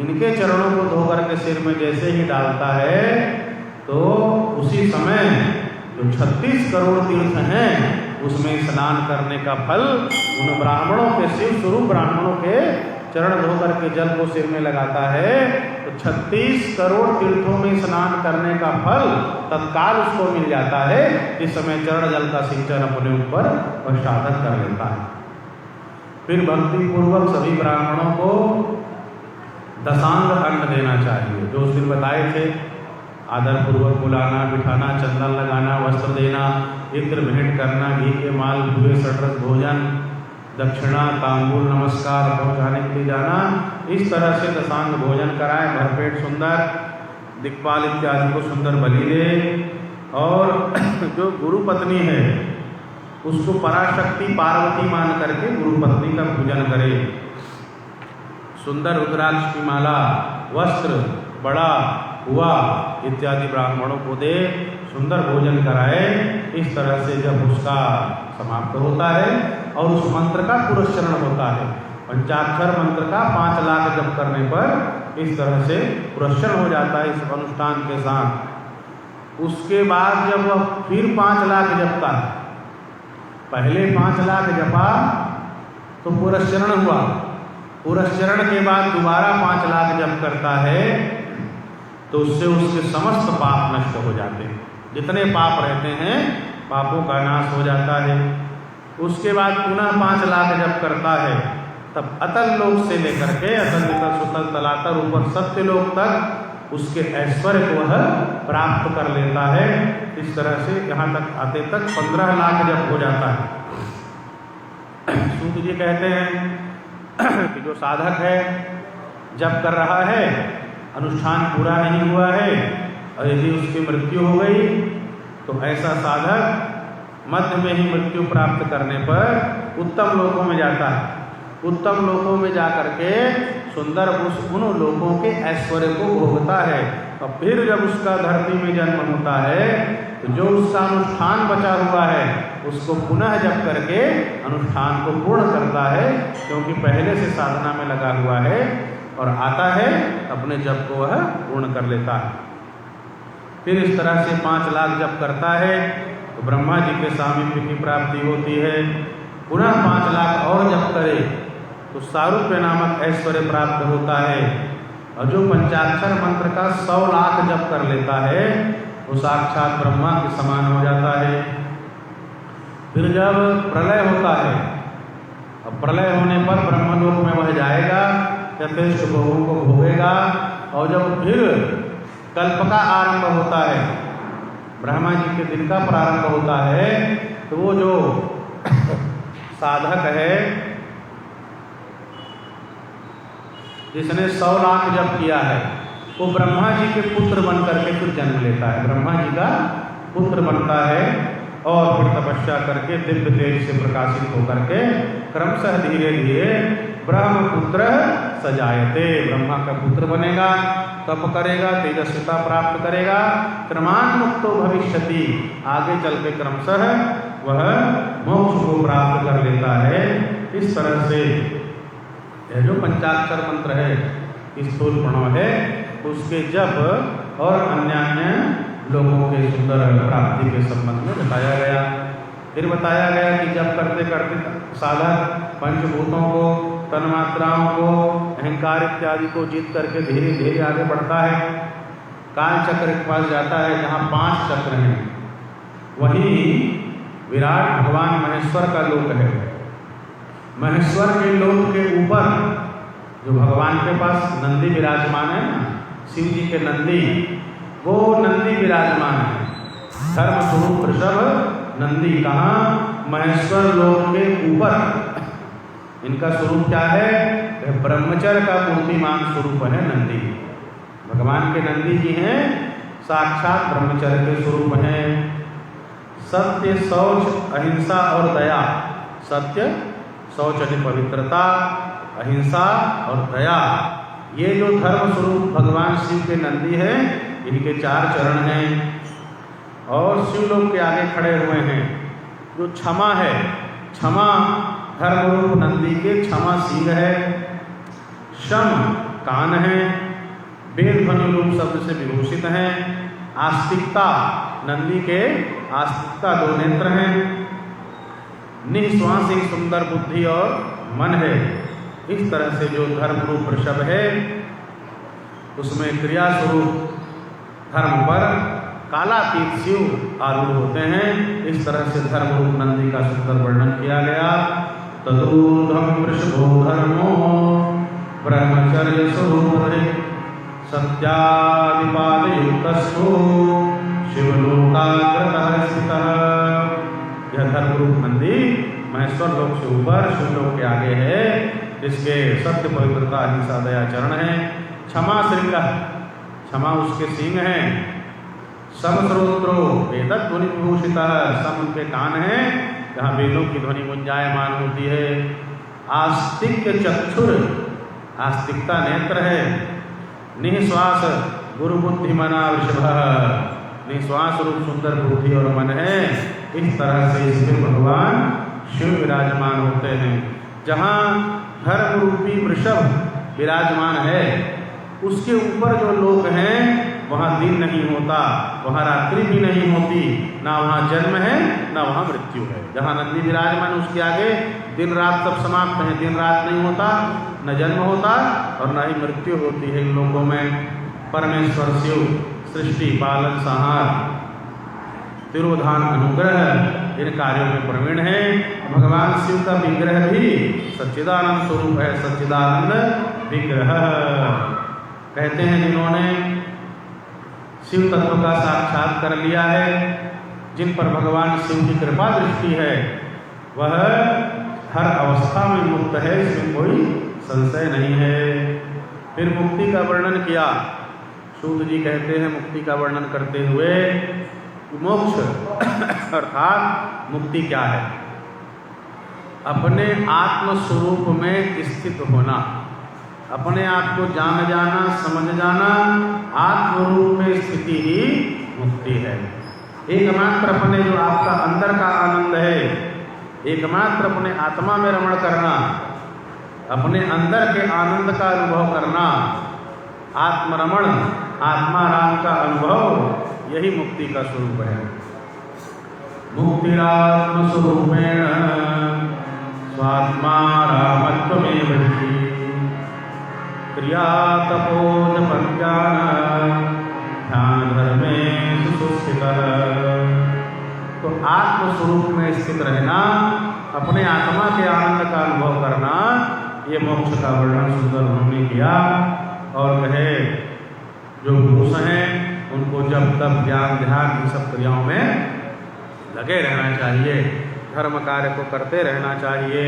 इनके चरणों को धोकर के सिर में जैसे ही डालता है तो उसी समय जो 36 करोड़ तीर्थ हैं उसमें स्नान करने का फल उन ब्राह्मणों के, शिव स्वरूप ब्राह्मणों के चरण धोकर के जल को सिर में लगाता है तो 36 करोड़ तीर्थों में स्नान करने का फल तत्काल उसको मिल जाता है। इस समय चरण जल का सिंचन अपने ऊपर और साधन कर लेता है। फिर भक्ति पूर्वक सभी ब्राह्मणों को दशांग अन्न देना चाहिए, जो उस दिन बताए थे। आदर पूर्वक बुलाना, बिठाना, चंदन लगाना, वस्त्र देना, इत्र भेंट करना, घी के माल, पूरे सटरस भोजन, दक्षिणा, तांबूल, नमस्कार पहुँचाने के लिए जाना। इस तरह से दशांग भोजन कराए, भरपेट सुंदर दिक्पाल इत्यादि को सुंदर बलि दे। और जो गुरु पत्नी है उसको पराशक्ति पार्वती मान करके गुरु पत्नी का पूजन करे। सुंदर रुद्राक्ष की माला, वस्त्र, बड़ा हुआ इत्यादि ब्राह्मणों को दे, सुंदर भोजन कराए। इस तरह से जब उसका समाप्त होता है और उस मंत्र का पुरस्चरण होता है, पंचाक्षर मंत्र का 5 लाख जप करने पर इस तरह से पुरस्चरण हो जाता है इस अनुष्ठान के साथ। उसके बाद जब वह फिर 5 लाख जपता है, पहले 5 लाख जपा तो पुरस्चरण हुआ, पुरस्चरण के बाद दोबारा 5 लाख जप करता है तो उससे उसके समस्त पाप नष्ट हो जाते हैं। जितने पाप रहते हैं पापों का नाश हो जाता है। उसके बाद पुनः 5 लाख जप करता है तब अतल लोक से लेकर के अतल वितल सुतल तलातर ऊपर सत्य लोक तक उसके ऐश्वर्य को वह प्राप्त कर लेता है। इस तरह से यहाँ तक आते तक 15 लाख जप हो जाता है। सूत जी कहते हैं कि जो साधक है जप कर रहा है, अनुष्ठान पूरा नहीं हुआ है और यदि उसकी मृत्यु हो गई तो ऐसा साधक मध्य में ही मृत्यु प्राप्त करने पर उत्तम लोकों में जाता है। उत्तम लोकों में जाकर के सुंदर उन लोकों के ऐश्वर्य को भोगता है। और फिर जब उसका धरती में जन्म होता है तो जो उसका अनुष्ठान बचा हुआ है उसको पुनः जप करके अनुष्ठान को पूर्ण करता है, क्योंकि पहले से साधना में लगा हुआ है और आता है अपने जप को वह पूर्ण कर लेता है। फिर इस तरह से 5 लाख जप करता है तो ब्रह्मा जी के सामीप्य की प्राप्ति होती है। पुनः 5 लाख और जप करे तो सारूप्य नामक ऐश्वर्य प्राप्त होता है। और जो पंचाक्षर मंत्र का 100 लाख जप कर लेता है वो साक्षात ब्रह्मा के समान हो जाता है। फिर जब प्रलय होता है, अब प्रलय होने पर ब्रह्मलोक में वह जाएगा, यथेष्ट भोगों को भोगेगा। और जब फिर कल्प का आरंभ होता है, ब्रह्मा जी के दिन का प्रारंभ होता है, तो वो जो साधक है जिसने 100 लाख जप किया है वो ब्रह्मा जी के पुत्र बन करके फिर जन्म लेता है, ब्रह्मा जी का पुत्र बनता है और फिर तपस्या करके दिव्य तेज से प्रकाशित होकर के क्रमशः धीरे धीरे ब्रह्मपुत्र सजायते, ब्रह्मा का पुत्र बनेगा, तप करेगा, तेजस्विता प्राप्त करेगा, क्रमान मुक्तो भविष्यति, आगे चल के क्रमशः वह मोक्ष को प्राप्त कर लेता है। इस तरह से यह जो पंचाक्षर मंत्र है, स्थूल प्रणव है, उसके जप और अन्य लोगों के सुंदर प्राप्ति के संबंध में बताया गया। फिर बताया गया कि जब करते करते साधक पंचभूतों को, तन्मात्राओं को, अहंकार इत्यादि को जीत करके धीरे धीरे आगे बढ़ता है। काल चक्र के पास जाता है जहाँ 5 चक्र हैं, वहीं विराट भगवान महेश्वर का लोक है। महेश्वर के लोक के ऊपर जो भगवान के पास नंदी विराजमान है ना, शिव जी के नंदी, वो नंदी विराजमान है। धर्म स्वरूप वृषभ नंदी कहाँ? महेश्वर लोक के ऊपर। इनका स्वरूप क्या है? ब्रह्मचर्य का मूर्तिमान स्वरूप है नंदी। भगवान के नंदी जी हैं, साक्षात ब्रह्मचर्य के स्वरूप हैं। सत्य, शौच, अहिंसा और दया। सत्य, शौच यानी पवित्रता, अहिंसा और दया, ये जो धर्म स्वरूप भगवान शिव के नंदी है, इनके 4 चरण हैं। और शिवलोक के आगे खड़े हुए हैं। जो क्षमा है, क्षमा धर्म रूप नंदी के क्षमा सींग है, शम कान है, वेद ध्वनि रूप शब्द से विभूषित हैं, आस्तिकता नंदी के आस्तिकता 2 नेत्र हैं, निःश्वास एक सुंदर बुद्धि और मन है। इस तरह से जो धर्म रूप वृषभ है उसमें क्रिया स्वरूप धर्म पर कालातीत शिव आरूढ़ होते हैं। इस तरह से धर्म रूप नंदी का सुंदर वर्णन किया गया। तदूर्ध्वं वृषभो धर्मो ब्रह्मचर्य स्वरूप सत्यादिपादयुक्तस्थो शिवलोकाग्रतः स्थितः। यह धर्म रूप नंदी महेश्वर लोक से ऊपर शिवलोक के आगे है, जिसके सत्य पवित्रता अहिंसा दया चरण है। क्षमा श्रृंग, क्षमा उसके सींग हैं। समश्रोत्रो वेद ध्वनि विभूषितः, सम उनके कान हैं जहाँ वेदों की ध्वनि गुंजायमान होती है। आस्तिक चक्षुर, आस्तिकता नेत्र है। निःश्वास गुरु बुद्धि मना वृषभ, निःश्वास रूप सुंदर बुद्धि और मन है। इस तरह से इसमें भगवान शिव विराजमान होते हैं। जहाँ धर्म रूपी वृषभ विराजमान है उसके ऊपर जो लोक हैं वहाँ दिन नहीं होता, वहाँ रात्रि भी नहीं होती, ना वहाँ जन्म है ना वहाँ मृत्यु है। जहाँ नंदी विराजमान उसके आगे दिन रात सब समाप्त है, दिन रात नहीं होता, न जन्म होता और न ही मृत्यु होती है इन लोगों में। परमेश्वर शिव सृष्टि पालन संहार तिरोधान अनुग्रह इन कार्यों में प्रवीण है। भगवान शिव का विग्रह भी सच्चिदानंद स्वरूप है, सच्चिदानंद विग्रह। कहते हैं जिन्होंने शिव तत्व का साक्षात कर लिया है, जिन पर भगवान शिव की कृपा दृष्टि है, वह हर अवस्था में मुक्त है, इसमें कोई संशय नहीं है। फिर मुक्ति का वर्णन किया। सूत जी कहते हैं मुक्ति का वर्णन करते हुए, मोक्ष अर्थात मुक्ति क्या है? अपने आत्म स्वरूप में स्थित होना, अपने आप को जान जाना, समझ जाना, आत्म रूप में स्थिति ही मुक्ति है। एकमात्र अपने जो आपका अंदर का आनंद है, एकमात्र अपने आत्मा में रमण करना, अपने अंदर के आनंद का अनुभव करना, आत्मरमण आत्माराम का अनुभव, यही मुक्ति का स्वरूप है। मुक्तिरात्म स्वरूपेण स्वात्मा रामत्वमेव हि क्रिया तपोज प्रज्ञान ध्यान धर्मे सुस्थितः। तो आत्म स्वरूप में स्थित रहना, अपने आत्मा के आनंद का अनुभव करना, ये मोक्ष का वर्णन सुंदर उन्होंने किया। और कहे जो पुरुष हैं उनको जब तब ज्ञान ध्यान इन सब क्रियाओं में लगे रहना चाहिए, धर्म कार्य को करते रहना चाहिए।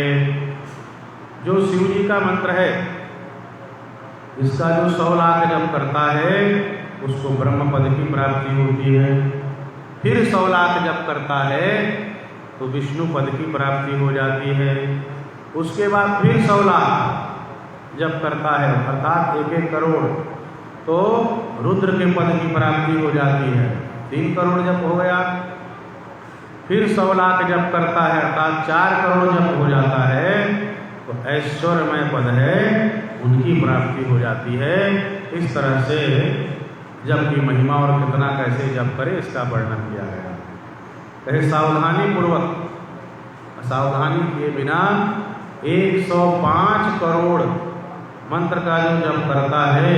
जो शिव जी का मंत्र है, इसका जो 100 लाख जप करता है उसको ब्रह्म पद की प्राप्ति होती है। फिर 100 लाख जप करता है तो विष्णु पद की प्राप्ति हो जाती है। उसके बाद फिर 100 लाख जप करता है अर्थात 1-1 करोड़, तो रुद्र के पद की प्राप्ति हो जाती है। 3 करोड़ जप हो गया। फिर 100 लाख जप करता है अर्थात 4 करोड़ जप हो जाता है, तो ऐश्वर्यमय पद है उनकी प्राप्ति हो जाती है। इस तरह से जप की महिमा और कितना कैसे जप करे इसका वर्णन किया गया। कहे सावधानी पूर्वक, सावधानी किए बिना 105 करोड़ मंत्र का जो जप करता है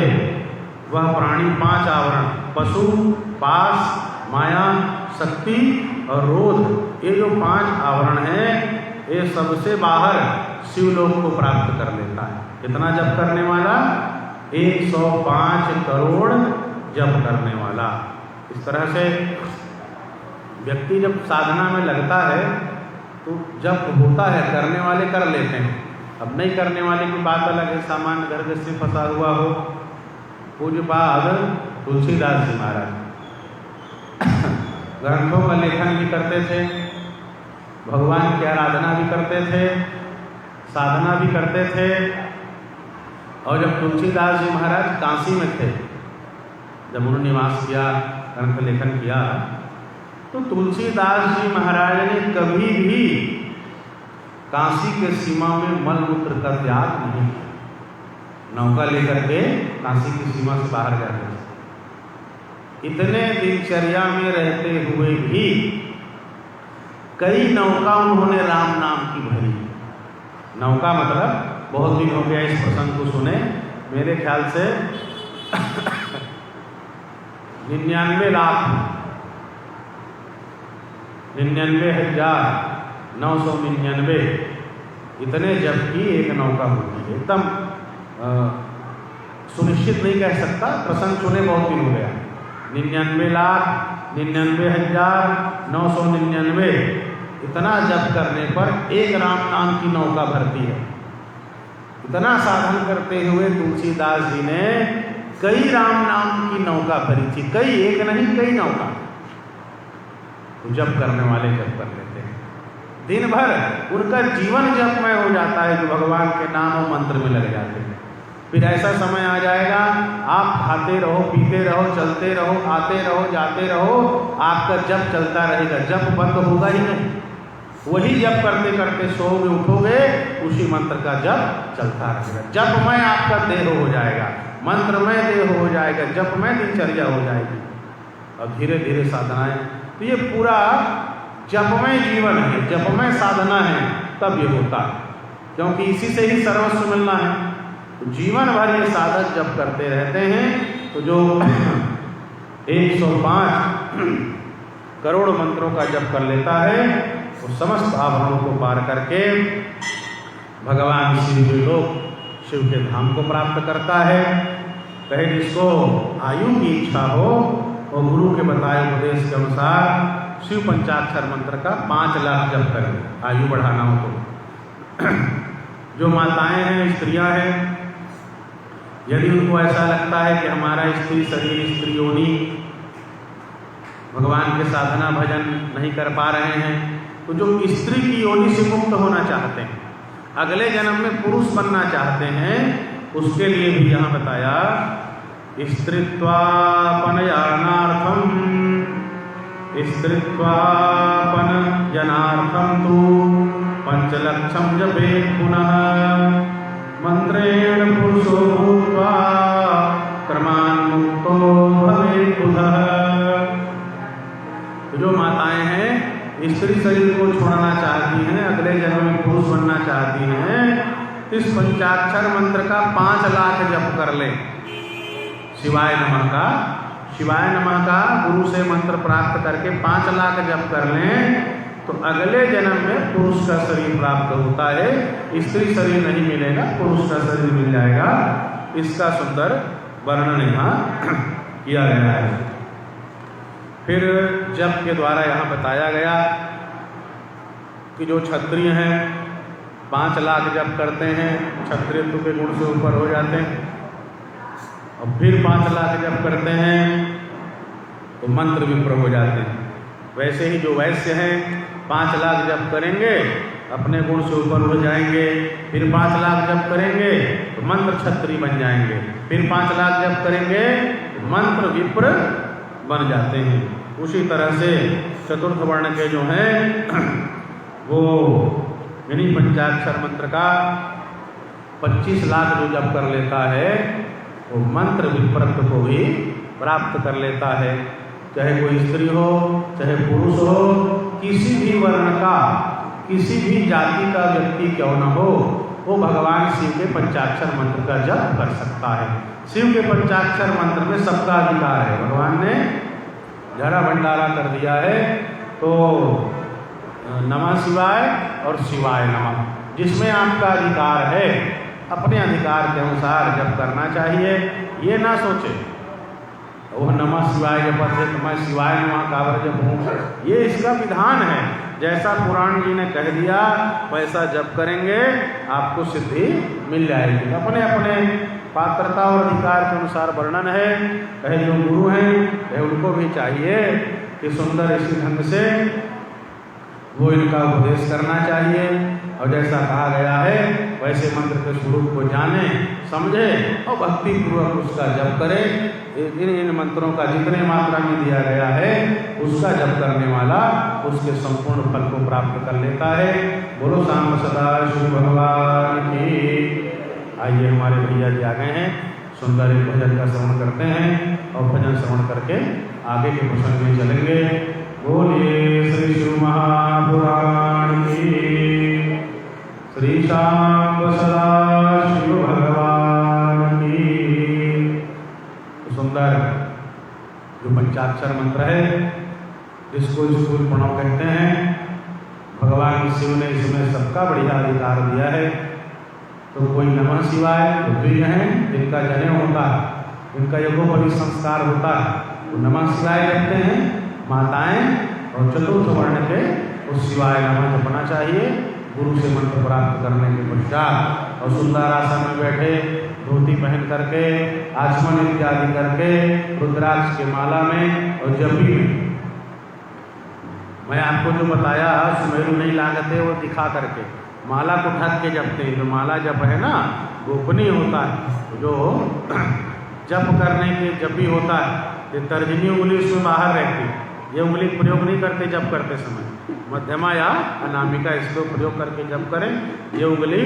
वह प्राणी 5 आवरण, पशु, पास, माया, शक्ति और रोध, ये जो 5 आवरण हैं, ये सबसे बाहर शिवलोक को प्राप्त कर लेता है। कितना जप करने वाला? 105 करोड़ जप करने वाला। इस तरह से व्यक्ति जब साधना में लगता है तो जप होता है, करने वाले कर लेते हैं। अब नहीं करने वाले की बात अलग है, सामान्य घर से फंसा हुआ हो। पूज्यपाद तुलसीदास जी महाराज ग्रंथों का लेखन भी करते थे, भगवान की आराधना भी करते थे, साधना भी करते थे। और जब तुलसीदास जी महाराज काशी में थे, जब उन्होंने निवास किया, ग्रंथ लेखन किया, तो तुलसीदास जी महाराज ने कभी भी काशी के सीमा में मल मूत्र का त्याग नहीं किया। नौका लेकर के काशी की सीमा से बाहर जाते थे। इतने दिनचर्या में रहते हुए भी कई नौका उन्होंने राम नाम की भरी। नौका मतलब बहुत दिन हो गया इस प्रसंग को सुने, मेरे ख्याल से 99,99,999 इतने जब की एक नौका होती है। एकदम सुनिश्चित नहीं कह सकता, प्रसंग सुने बहुत दिन हो गया। 99,99,999 इतना जप करने पर एक राम नाम की नौका भरती है। इतना साधन करते हुए तुलसीदास जी ने कई राम नाम की नौका भरी थी। कई, एक नहीं कई नौका। तो जप करने वाले जप कर लेते हैं, दिन भर उनका जीवन जपमय हो जाता है, जो भगवान के नाम और मंत्र में लग जाते हैं। फिर ऐसा समय आ जाएगा, आप खाते रहो, पीते रहो, चलते रहो, आते रहो, जाते रहो, आपका जप चलता रहेगा, जप बंद होगा ही नहीं। वही जप करते करते सोओगे, उठोगे, उसी मंत्र का जप चलता रहेगा। जपमय आपका देह हो जाएगा, मंत्रमय देह हो जाएगा, जपमय दिनचर्या हो जाएगी। अब धीरे धीरे साधनाएं, तो ये पूरा जपमय जीवन है, जपमय साधना है, तब ये होता है, क्योंकि इसी से ही सर्वस्व मिलना है। तो जीवन भर ये साधक जप करते रहते हैं। तो जो 105 करोड़ मंत्रों का जप कर लेता है, वो समस्त आवरणों को पार करके भगवान शिव के लोक, शिव के धाम को प्राप्त करता है। कहे जिसको आयु की इच्छा हो, और गुरु के बताए उपदेश के अनुसार शिव पंचाक्षर मंत्र का 5 लाख जप करें, आयु बढ़ाना हो तो। जो माताएं हैं, स्त्रियां हैं, यदि उनको ऐसा लगता है कि हमारा स्त्री शरीर, स्त्री योनि, भगवान के साधना भजन नहीं कर पा रहे हैं, तो जो स्त्री की योनि से मुक्त होना चाहते हैं, अगले जन्म में पुरुष बनना चाहते हैं, उसके लिए भी यहाँ बताया स्त्रीत्वापनयनार्थम तु 5 लक्षम जपे पुनः मंत्रेण पुरुषो भूत्वा क्रमान मुक्तो भवेत् बुधः। तो जो माताएं हैं, स्त्री शरीर को छोड़ना चाहती हैं, अगले जन्म में पुरुष बनना चाहती हैं, इस पंचाक्षर मंत्र का 5 लाख जप कर लें। शिवाय नमः का, शिवाय नमः का गुरु से मंत्र प्राप्त करके 5 लाख जप कर लें, तो अगले जन्म में पुरुष का शरीर प्राप्त होता है। स्त्री शरीर नहीं मिलेगा, पुरुष का शरीर मिल जाएगा। इसका सुंदर वर्णन यहाँ किया गया है। फिर जप के द्वारा यहाँ बताया गया कि जो क्षत्रिय हैं 5 लाख जप करते हैं, क्षत्रियत्व के गुण से ऊपर हो जाते हैं, और फिर 5 लाख जप करते हैं तो मंत्र विप्र हो जाते हैं। वैसे ही जो वैश्य हैं 5 लाख जप करेंगे, अपने गुण से ऊपर हो जाएंगे, फिर 5 लाख जप करेंगे तो मंत्र क्षत्रिय बन जाएंगे, फिर 5 लाख जप करेंगे तो मंत्र विप्र बन जाते हैं। उसी तरह से चतुर्थ वर्ण के जो हैं वो इन्हीं पंचाक्षर मंत्र का 25 लाख जो जप कर लेता है, वो मंत्र विप्रत्व को भी प्राप्त कर लेता है। चाहे कोई स्त्री हो, चाहे पुरुष हो, किसी भी वर्ण का, किसी भी जाति का व्यक्ति क्यों न हो, वो भगवान शिव के पंचाक्षर मंत्र का जप कर सकता है। शिव के पंचाक्षर मंत्र में सबका अधिकार है। भगवान ने जरा भंडारा कर दिया है, तो नमः शिवाय और शिवाय नमः, जिसमें आपका अधिकार है अपने अधिकार के अनुसार जप करना चाहिए। ये ना सोचे वह नमः शिवाय जपत है तो मैं शिवाय नमः काबर जपूँ, ये इसका विधान है। जैसा पुराण जी ने कह दिया वैसा जप करेंगे, आपको सिद्धि मिल जाएगी। अपने अपने पात्रता और अधिकार के अनुसार वर्णन है। कहे जो गुरु हैं कहे उनको भी चाहिए कि सुंदर इसी ढंग से वो इनका उपदेश करना चाहिए। और जैसा कहा गया है वैसे मंत्र के स्वरूप को जाने समझे और भक्ति पूर्वक उसका जप करे। इन मंत्रों का जितने मात्रा में दिया गया है उसका जप करने वाला उसके संपूर्ण फल को प्राप्त कर लेता है। बोलो सांब सदा शिव भगवान की। आइए हमारे भैया जी आ गए हैं, सुंदर एक भजन का श्रवण करते हैं और भजन श्रवण करके आगे के प्रसंग में चलेंगे। बोलिए श्री शिव महापुराण की, श्री शाम सदा शिव भगवान की। तो सुंदर जो पंचाक्षर मंत्र है जिसको स्थूल प्रणव कहते हैं, भगवान शिव ने इसमें सबका बढ़िया अधिकार दिया है। तो कोई नमः शिवाय बुद्धि हैं जिनका जनेऊ होता है, जिनका यज्ञोपवीत संस्कार होता है, वो नमः शिवाय जपते हैं माताएं। और चतुर्थ वर्ण के उस शिवाय नमः जपना चाहिए गुरु से मंत्र प्राप्त करने के पश्चात। और सुंदर आसन में बैठे धोती पहन करके आचमन इत्यादि करके रुद्राक्ष के माला में और जपी में, मैं आपको जो बताया सुमेरु नहीं लागते वो दिखा करके माला को ढक के जपते हैं। जो माला जप है ना गोपनीय होता है। जो जप करने के जब भी होता है ये तर्जनी उंगली उसमें बाहर रहती है, ये उंगली प्रयोग नहीं करते जप करते समय। मध्यमा या अनामिका इसको प्रयोग करके जप करें, ये उंगली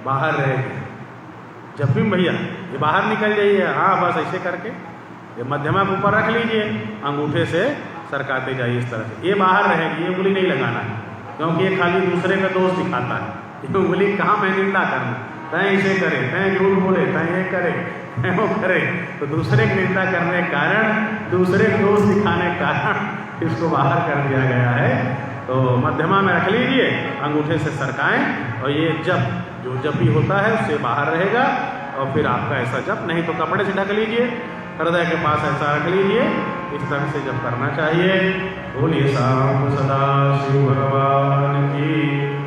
बाहर रहेगी। जब भी भैया ये बाहर निकल जाइए, हाँ बस ऐसे करके ये मध्यमा को ऊपर रख लीजिए, अंगूठे से सरकाते जाइए इस तरह से, ये बाहर रहेगी, ये उंगली नहीं लगाना है क्योंकि ये खाली दूसरे का दोष दिखाता है। ये उंगली कहाँ मैं निंदा करना, तय इसे करे, तय झूठ बोले, तय ये करे, तय वो करे, तो दूसरे की निंदा करने के कारण, दूसरे दोष दिखाने के कारण इसको बाहर कर दिया गया है। तो मध्यमा में रख लीजिए, अंगूठे से सरकाएं और ये जप जो जप भी होता है उससे बाहर रहेगा। और फिर आपका ऐसा जप, नहीं तो कपड़े से ढक लीजिए, हृदय के पास ऐसा रख लीजिए, इस तरह से जप करना चाहिए। बोलिए सांब सदा शिव भगवान की।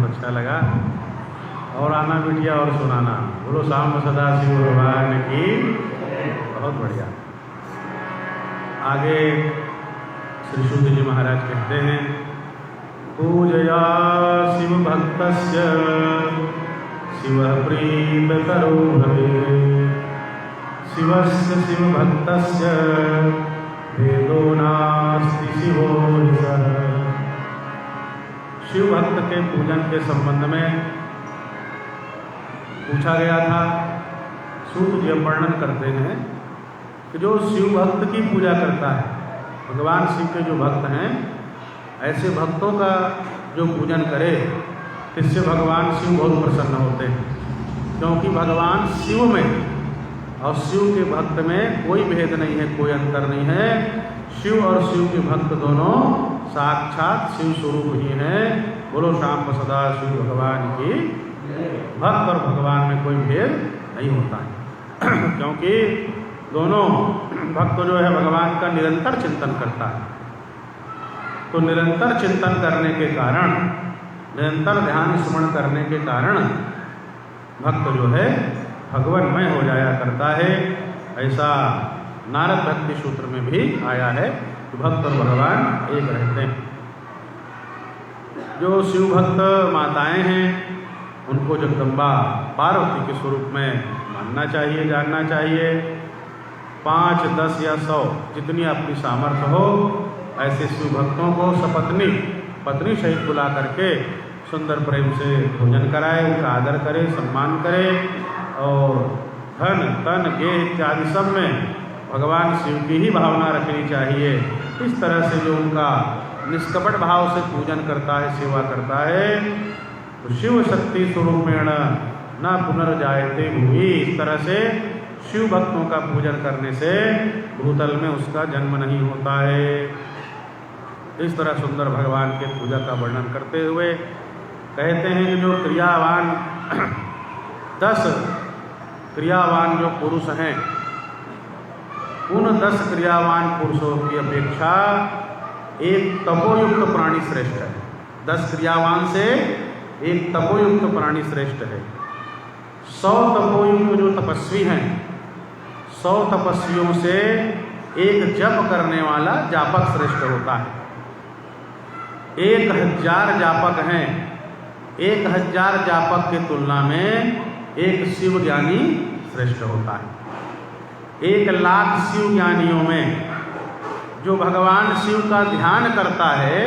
अच्छा लगा। और आना बिटिया और सुनाना, बोलो शाम सदा शिव भगवान की। बहुत बढ़िया। आगे श्री शुद्ध जी महाराज कहते हैं, पूजया शिव भक्तस्य शिव प्रीतकरो भवेत्, शिवस्य शिव भक्तस्य भेदो नास्ति शिवो निसः। शिव भक्त के पूजन के संबंध में पूछा गया था। सूत जी वर्णन करते हैं कि कि जो शिव भक्त की पूजा करता है, भगवान शिव के जो भक्त हैं, ऐसे भक्तों का जो पूजन करे, इससे भगवान शिव बहुत प्रसन्न होते हैं। क्योंकि भगवान शिव में और शिव के भक्त में कोई भेद नहीं है, कोई अंतर नहीं है। शिव और शिव के भक्त दोनों साक्षात शिव स्वरूप ही हैं। बोलो शाम सदा शिव भगवान की। भक्त और भगवान में कोई भेद नहीं होता है क्योंकि दोनों भक्त जो है भगवान का निरंतर चिंतन करता है। तो निरंतर चिंतन करने के कारण, निरंतर ध्यान स्मरण करने के कारण भक्त जो है भगवानमय हो जाया करता है। ऐसा नारद भक्ति सूत्र में भी आया है कि भक्त और भगवान एक रहते हैं। जो शिव भक्त माताएं हैं उनको जगदम्बा पार्वती के स्वरूप में मानना चाहिए, जानना चाहिए। 5, 10 या 100 जितनी अपनी सामर्थ्य हो, ऐसे शिव भक्तों को सपत्नी पत्नी सहित बुला करके सुंदर प्रेम से भोजन कराए, उनका आदर करे, सम्मान करे और धन तन गेह इत्यादि सब में भगवान शिव की ही भावना रखनी चाहिए। इस तरह से जो उनका निष्कपट भाव से पूजन करता है, सेवा करता है, तो शिव शक्ति स्वरूपेण न पुनर्जायते भूमि। इस तरह से शिव भक्तों का पूजन करने से भूतल में उसका जन्म नहीं होता है। इस तरह सुंदर भगवान के पूजा का वर्णन करते हुए कहते हैं कि जो क्रियावान 10 क्रियावान जो पुरुष हैं, उन 10 क्रियावान पुरुषों की अपेक्षा एक तपोयुक्त प्राणी श्रेष्ठ है। 10 क्रियावान से एक तपोयुक्त प्राणी श्रेष्ठ है। 100 तपोयुक्त जो तपस्वी हैं, 100 तपस्वियों से एक जप करने वाला जापक श्रेष्ठ होता है। 1000 जापक हैं, 1000 जापक की तुलना में एक शिव ज्ञानी श्रेष्ठ होता है। 1,00,000 शिव ज्ञानियों में जो भगवान शिव का ध्यान करता है,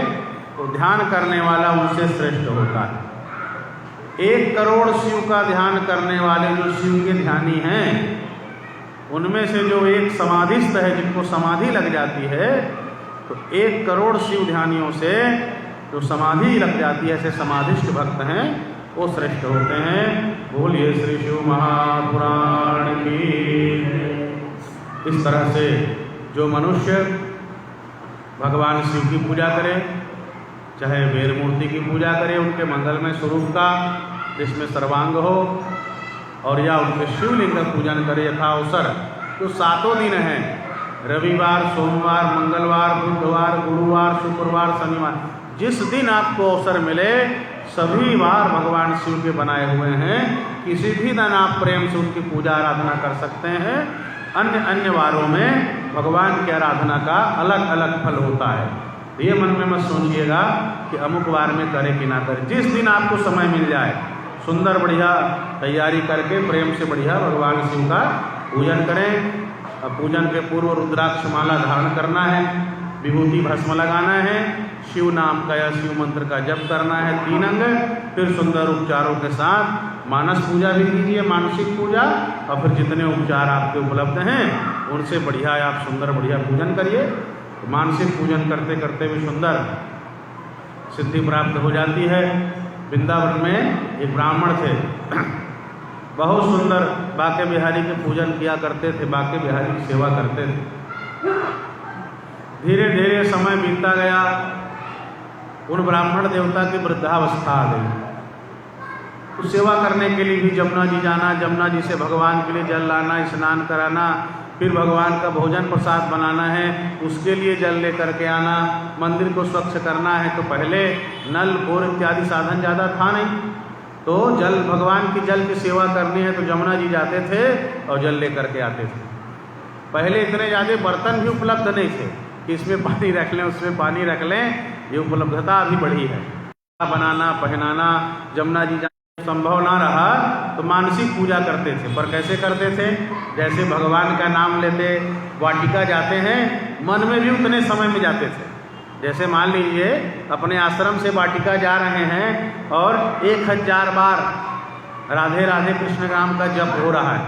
तो ध्यान करने वाला उनसे श्रेष्ठ होता है। 1 करोड़ शिव का ध्यान करने वाले जो शिव के ध्यानी हैं, उनमें से जो एक समाधिस्थ है, जिनको समाधि लग जाती है, तो 1 करोड़ शिव ध्यानियों से जो समाधि लग जाती है, ऐसे समाधिष्ठ भक्त हैं, वो श्रेष्ठ होते हैं। बोलिए श्री शिव महापुराण की। इस तरह से जो मनुष्य भगवान शिव की पूजा करे, चाहे वेद मूर्ति की पूजा करे उनके मंगलमय स्वरूप का जिसमें सर्वांग हो, और या उनके शिवलिंग का पूजन करे यथा अवसर, जो 7 दिन हैं, रविवार, सोमवार, मंगलवार, बुधवार, गुरुवार, शुक्रवार, शनिवार, जिस दिन आपको अवसर मिले सभी बार भगवान शिव के बनाए हुए हैं। किसी भी दिन आप प्रेम से उनकी पूजा आराधना कर सकते हैं। अन्य वारों में भगवान की आराधना का अलग अलग फल होता है। तो ये मन में मत सोचिएगा कि अमुक वार में करें कि ना करें। जिस दिन आपको समय मिल जाए, सुंदर बढ़िया तैयारी करके प्रेम से बढ़िया भगवान शिव का पूजन करें। पूजन के पूर्व रुद्राक्ष माला धारण करना है, विभूति भस्म लगाना है, शिव नाम का या शिव मंत्र का जप करना है 3 अंग। फिर सुंदर उपचारों के साथ मानस पूजा भी कीजिए, मानसिक पूजा, और फिर जितने उपचार आपके उपलब्ध हैं उनसे बढ़िया आप सुंदर बढ़िया पूजन करिए। मानसिक पूजन करते करते भी सुंदर सिद्धि प्राप्त हो जाती है। वृंदावन में एक ब्राह्मण थे, बहुत सुंदर बांके बिहारी के पूजन किया करते थे, बांके बिहारी की सेवा करते थे। धीरे धीरे समय बीतता गया, उन ब्राह्मण देवता की वृद्धावस्था आ गई। तो सेवा करने के लिए भी जमुना जी जाना, जमुना जी से भगवान के लिए जल लाना, स्नान कराना, फिर भगवान का भोजन प्रसाद बनाना है, उसके लिए जल लेकर के आना, मंदिर को स्वच्छ करना है। तो पहले नल बोर इत्यादि साधन ज़्यादा था नहीं, तो जल भगवान की जल की सेवा करनी है तो जमुना जी जाते थे और जल लेकर के आते थे। पहले इतने ज़्यादा बर्तन भी उपलब्ध नहीं थे कि इसमें पानी रख लें, उसमें पानी रख लें, ये उपलब्धता अभी बढ़ी है। बनाना पहनाना जमुना जी संभव ना रहा तो मानसिक पूजा करते थे। पर कैसे करते थे? जैसे भगवान का नाम लेते, वाटिका जाते हैं, मन में भी उतने समय में जाते थे। जैसे मान लीजिए अपने आश्रम से वाटिका जा रहे हैं और 1000 बार राधे राधे कृष्ण नाम का जप हो रहा है,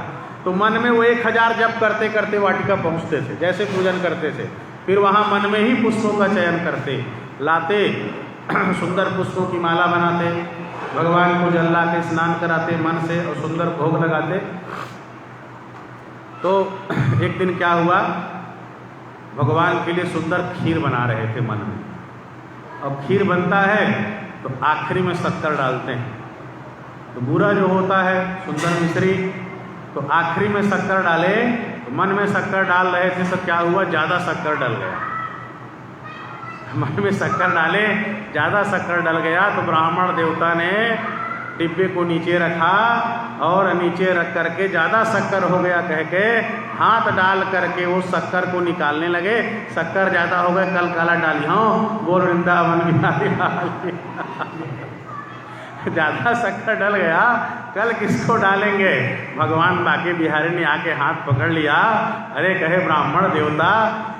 तो मन में वो 1000 जप करते करते वाटिका पहुँचते थे, जैसे पूजन करते थे। फिर वहाँ मन में ही पुष्पों का चयन करते, लाते, सुंदर पुष्पों की माला बनाते, भगवान को जल ला के स्नान कराते मन से और सुंदर भोग लगाते। तो एक दिन क्या हुआ, भगवान के लिए सुंदर खीर बना रहे थे मन में। अब खीर बनता है तो आखिरी में शक्कर डालते हैं। तो बुरा जो होता है सुंदर मिश्री, तो आखिरी में शक्कर डाले, तो मन में शक्कर डाल रहे थे तो क्या हुआ, ज़्यादा शक्कर डल गया। मन में शक्कर डाले, ज़्यादा शक्कर डल गया तो ब्राह्मण देवता ने डिब्बे को नीचे रखा और नीचे रख करके ज़्यादा शक्कर हो गया कह के हाथ डाल करके वो शक्कर को निकालने लगे। शक्कर ज़्यादा हो गए, कल काला डाली हूँ, बोल वृंदावन बिहारी ज़्यादा शक्कर डल गया, कल किसको डालेंगे। भगवान बाके बिहारी ने आके हाथ पकड़ लिया। अरे कहे ब्राह्मण देवता,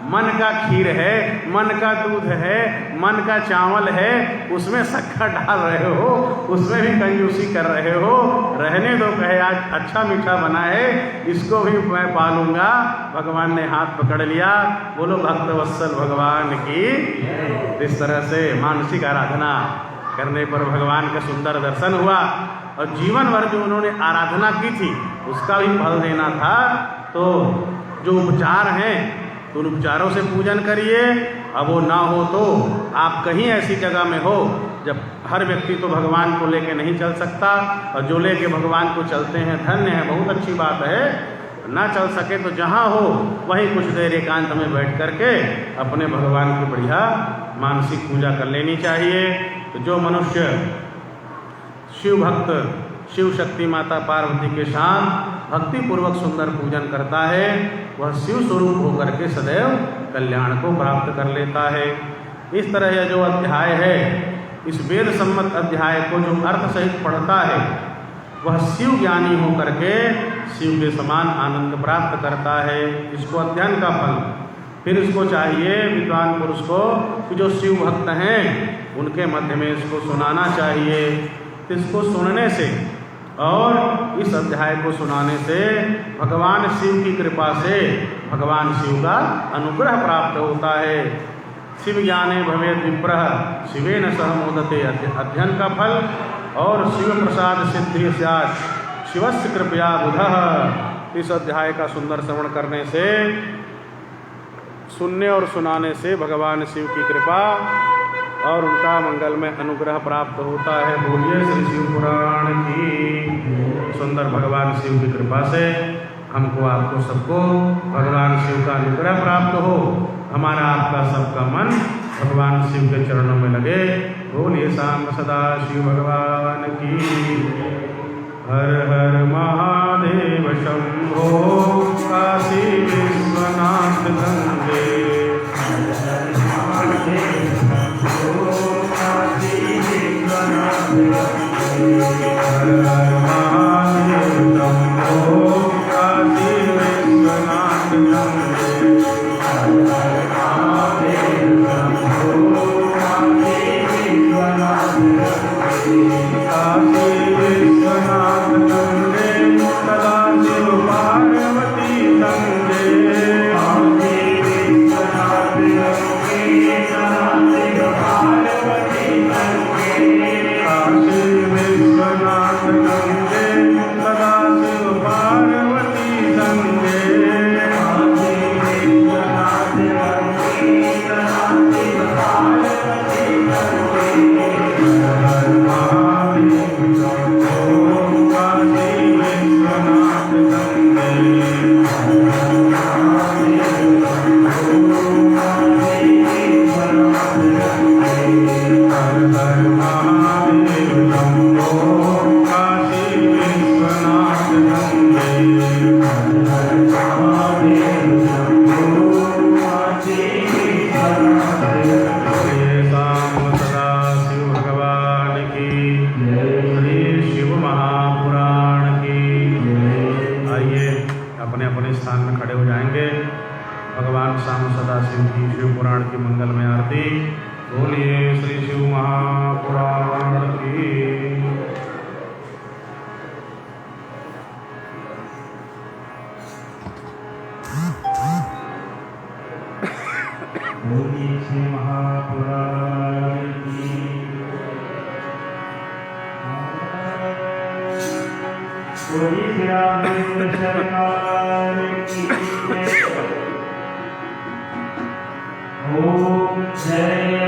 मन का खीर है, मन का दूध है, मन का चावल है, उसमें शक्कर डाल रहे हो, उसमें भी कंजूसी कर रहे हो, रहने दो। कहे आज अच्छा मीठा बना है, इसको भी मैं पालूंगा। भगवान ने हाथ पकड़ लिया। बोलो भक्त वत्सल भगवान की। इस तरह से मानसिक आराधना करने पर भगवान का सुंदर दर्शन हुआ और जीवन भर जो उन्होंने आराधना की थी उसका भी फल देना था। तो जो उपचार हैं तो उन उपचारों से पूजन करिए। अब वो ना हो तो आप कहीं ऐसी जगह में हो जब हर व्यक्ति तो भगवान को लेके नहीं चल सकता, और जो लेके भगवान को चलते हैं धन्य है, बहुत अच्छी बात है। ना चल सके तो जहाँ हो वहीं कुछ देर एकांत में बैठ करके अपने भगवान की बढ़िया मानसिक पूजा कर लेनी चाहिए। तो जो मनुष्य शिव भक्त, शिव शक्ति माता पार्वती के साथ भक्ति पूर्वक सुंदर पूजन करता है, वह शिव स्वरूप होकर के सदैव कल्याण को प्राप्त कर लेता है। इस तरह यह जो अध्याय है, इस वेद सम्मत अध्याय को जो अर्थ सहित पढ़ता है वह शिव ज्ञानी होकर के शिव के समान आनंद प्राप्त करता है। इसको अध्ययन का फल। फिर इसको चाहिए विद्वान पुरुष को कि जो शिव भक्त हैं उनके मध्य में इसको सुनाना चाहिए। इसको सुनने से और इस अध्याय को सुनाने से भगवान शिव की कृपा से भगवान शिव का अनुग्रह प्राप्त होता है। शिव ज्ञाने भवेद विप्रः शिवेन सह मोदते, अध्ययन का फल। और शिव प्रसाद सिद्धि स्यात् शिवस्य कृपया बुधः। इस अध्याय का सुंदर श्रवण करने से, सुनने और सुनाने से भगवान शिव की कृपा और उनका मंगल में अनुग्रह प्राप्त होता है। बोलिए श्री शिव पुराण की। सुंदर भगवान शिव की कृपा से हमको, आपको, सबको भगवान शिव का अनुग्रह प्राप्त हो। हमारा आपका सबका मन भगवान शिव के चरणों में लगे। बोलिए सांब सदा शिव भगवान की। हर हर महादेव शंभो काशी विश्वनाथ गंगे। हर हर महादेव शंभो काशी विश्वनाथ गंगे। हर हर महादेव शंभो काशी विश्वनाथ गंगे। हर हर महादेव शंभो काशी विश्वनाथ गंगे। काशी विश्वनाथ गंगे सदा शिव पार्वती संगे। काशी विश्वनाथ गंगे सदा शिव पार्वती संगे। काशी विश्वनाथ गंगे सदा शिव पार्वती संगे। काशी विश्वनाथ गंगे सदा शिव पार्वती संगे। हर हर महादेव शंभो काशी विश्वनाथ गंगे। हर हर महादेव शंभो काशी विश्वनाथ गंगे। हर हर महादेव शंभो काशी विश्वनाथ गंगे। हर हर महादेव शंभो काशी विश्वनाथ गंगे। सांब सदा शिव भगवान की। श्री शिव महापुराण की। आइए अपने अपने स्थान में खड़े हो जाएंगे। भगवान श्याम सदा शिव की शिव पुराण की मंगलमय आरती। बोलिए श्री शिव महापुराण की। बोलिए श्री महापुराण की बोलिए श्री रामचंद्र सरकार की जय। ओम जय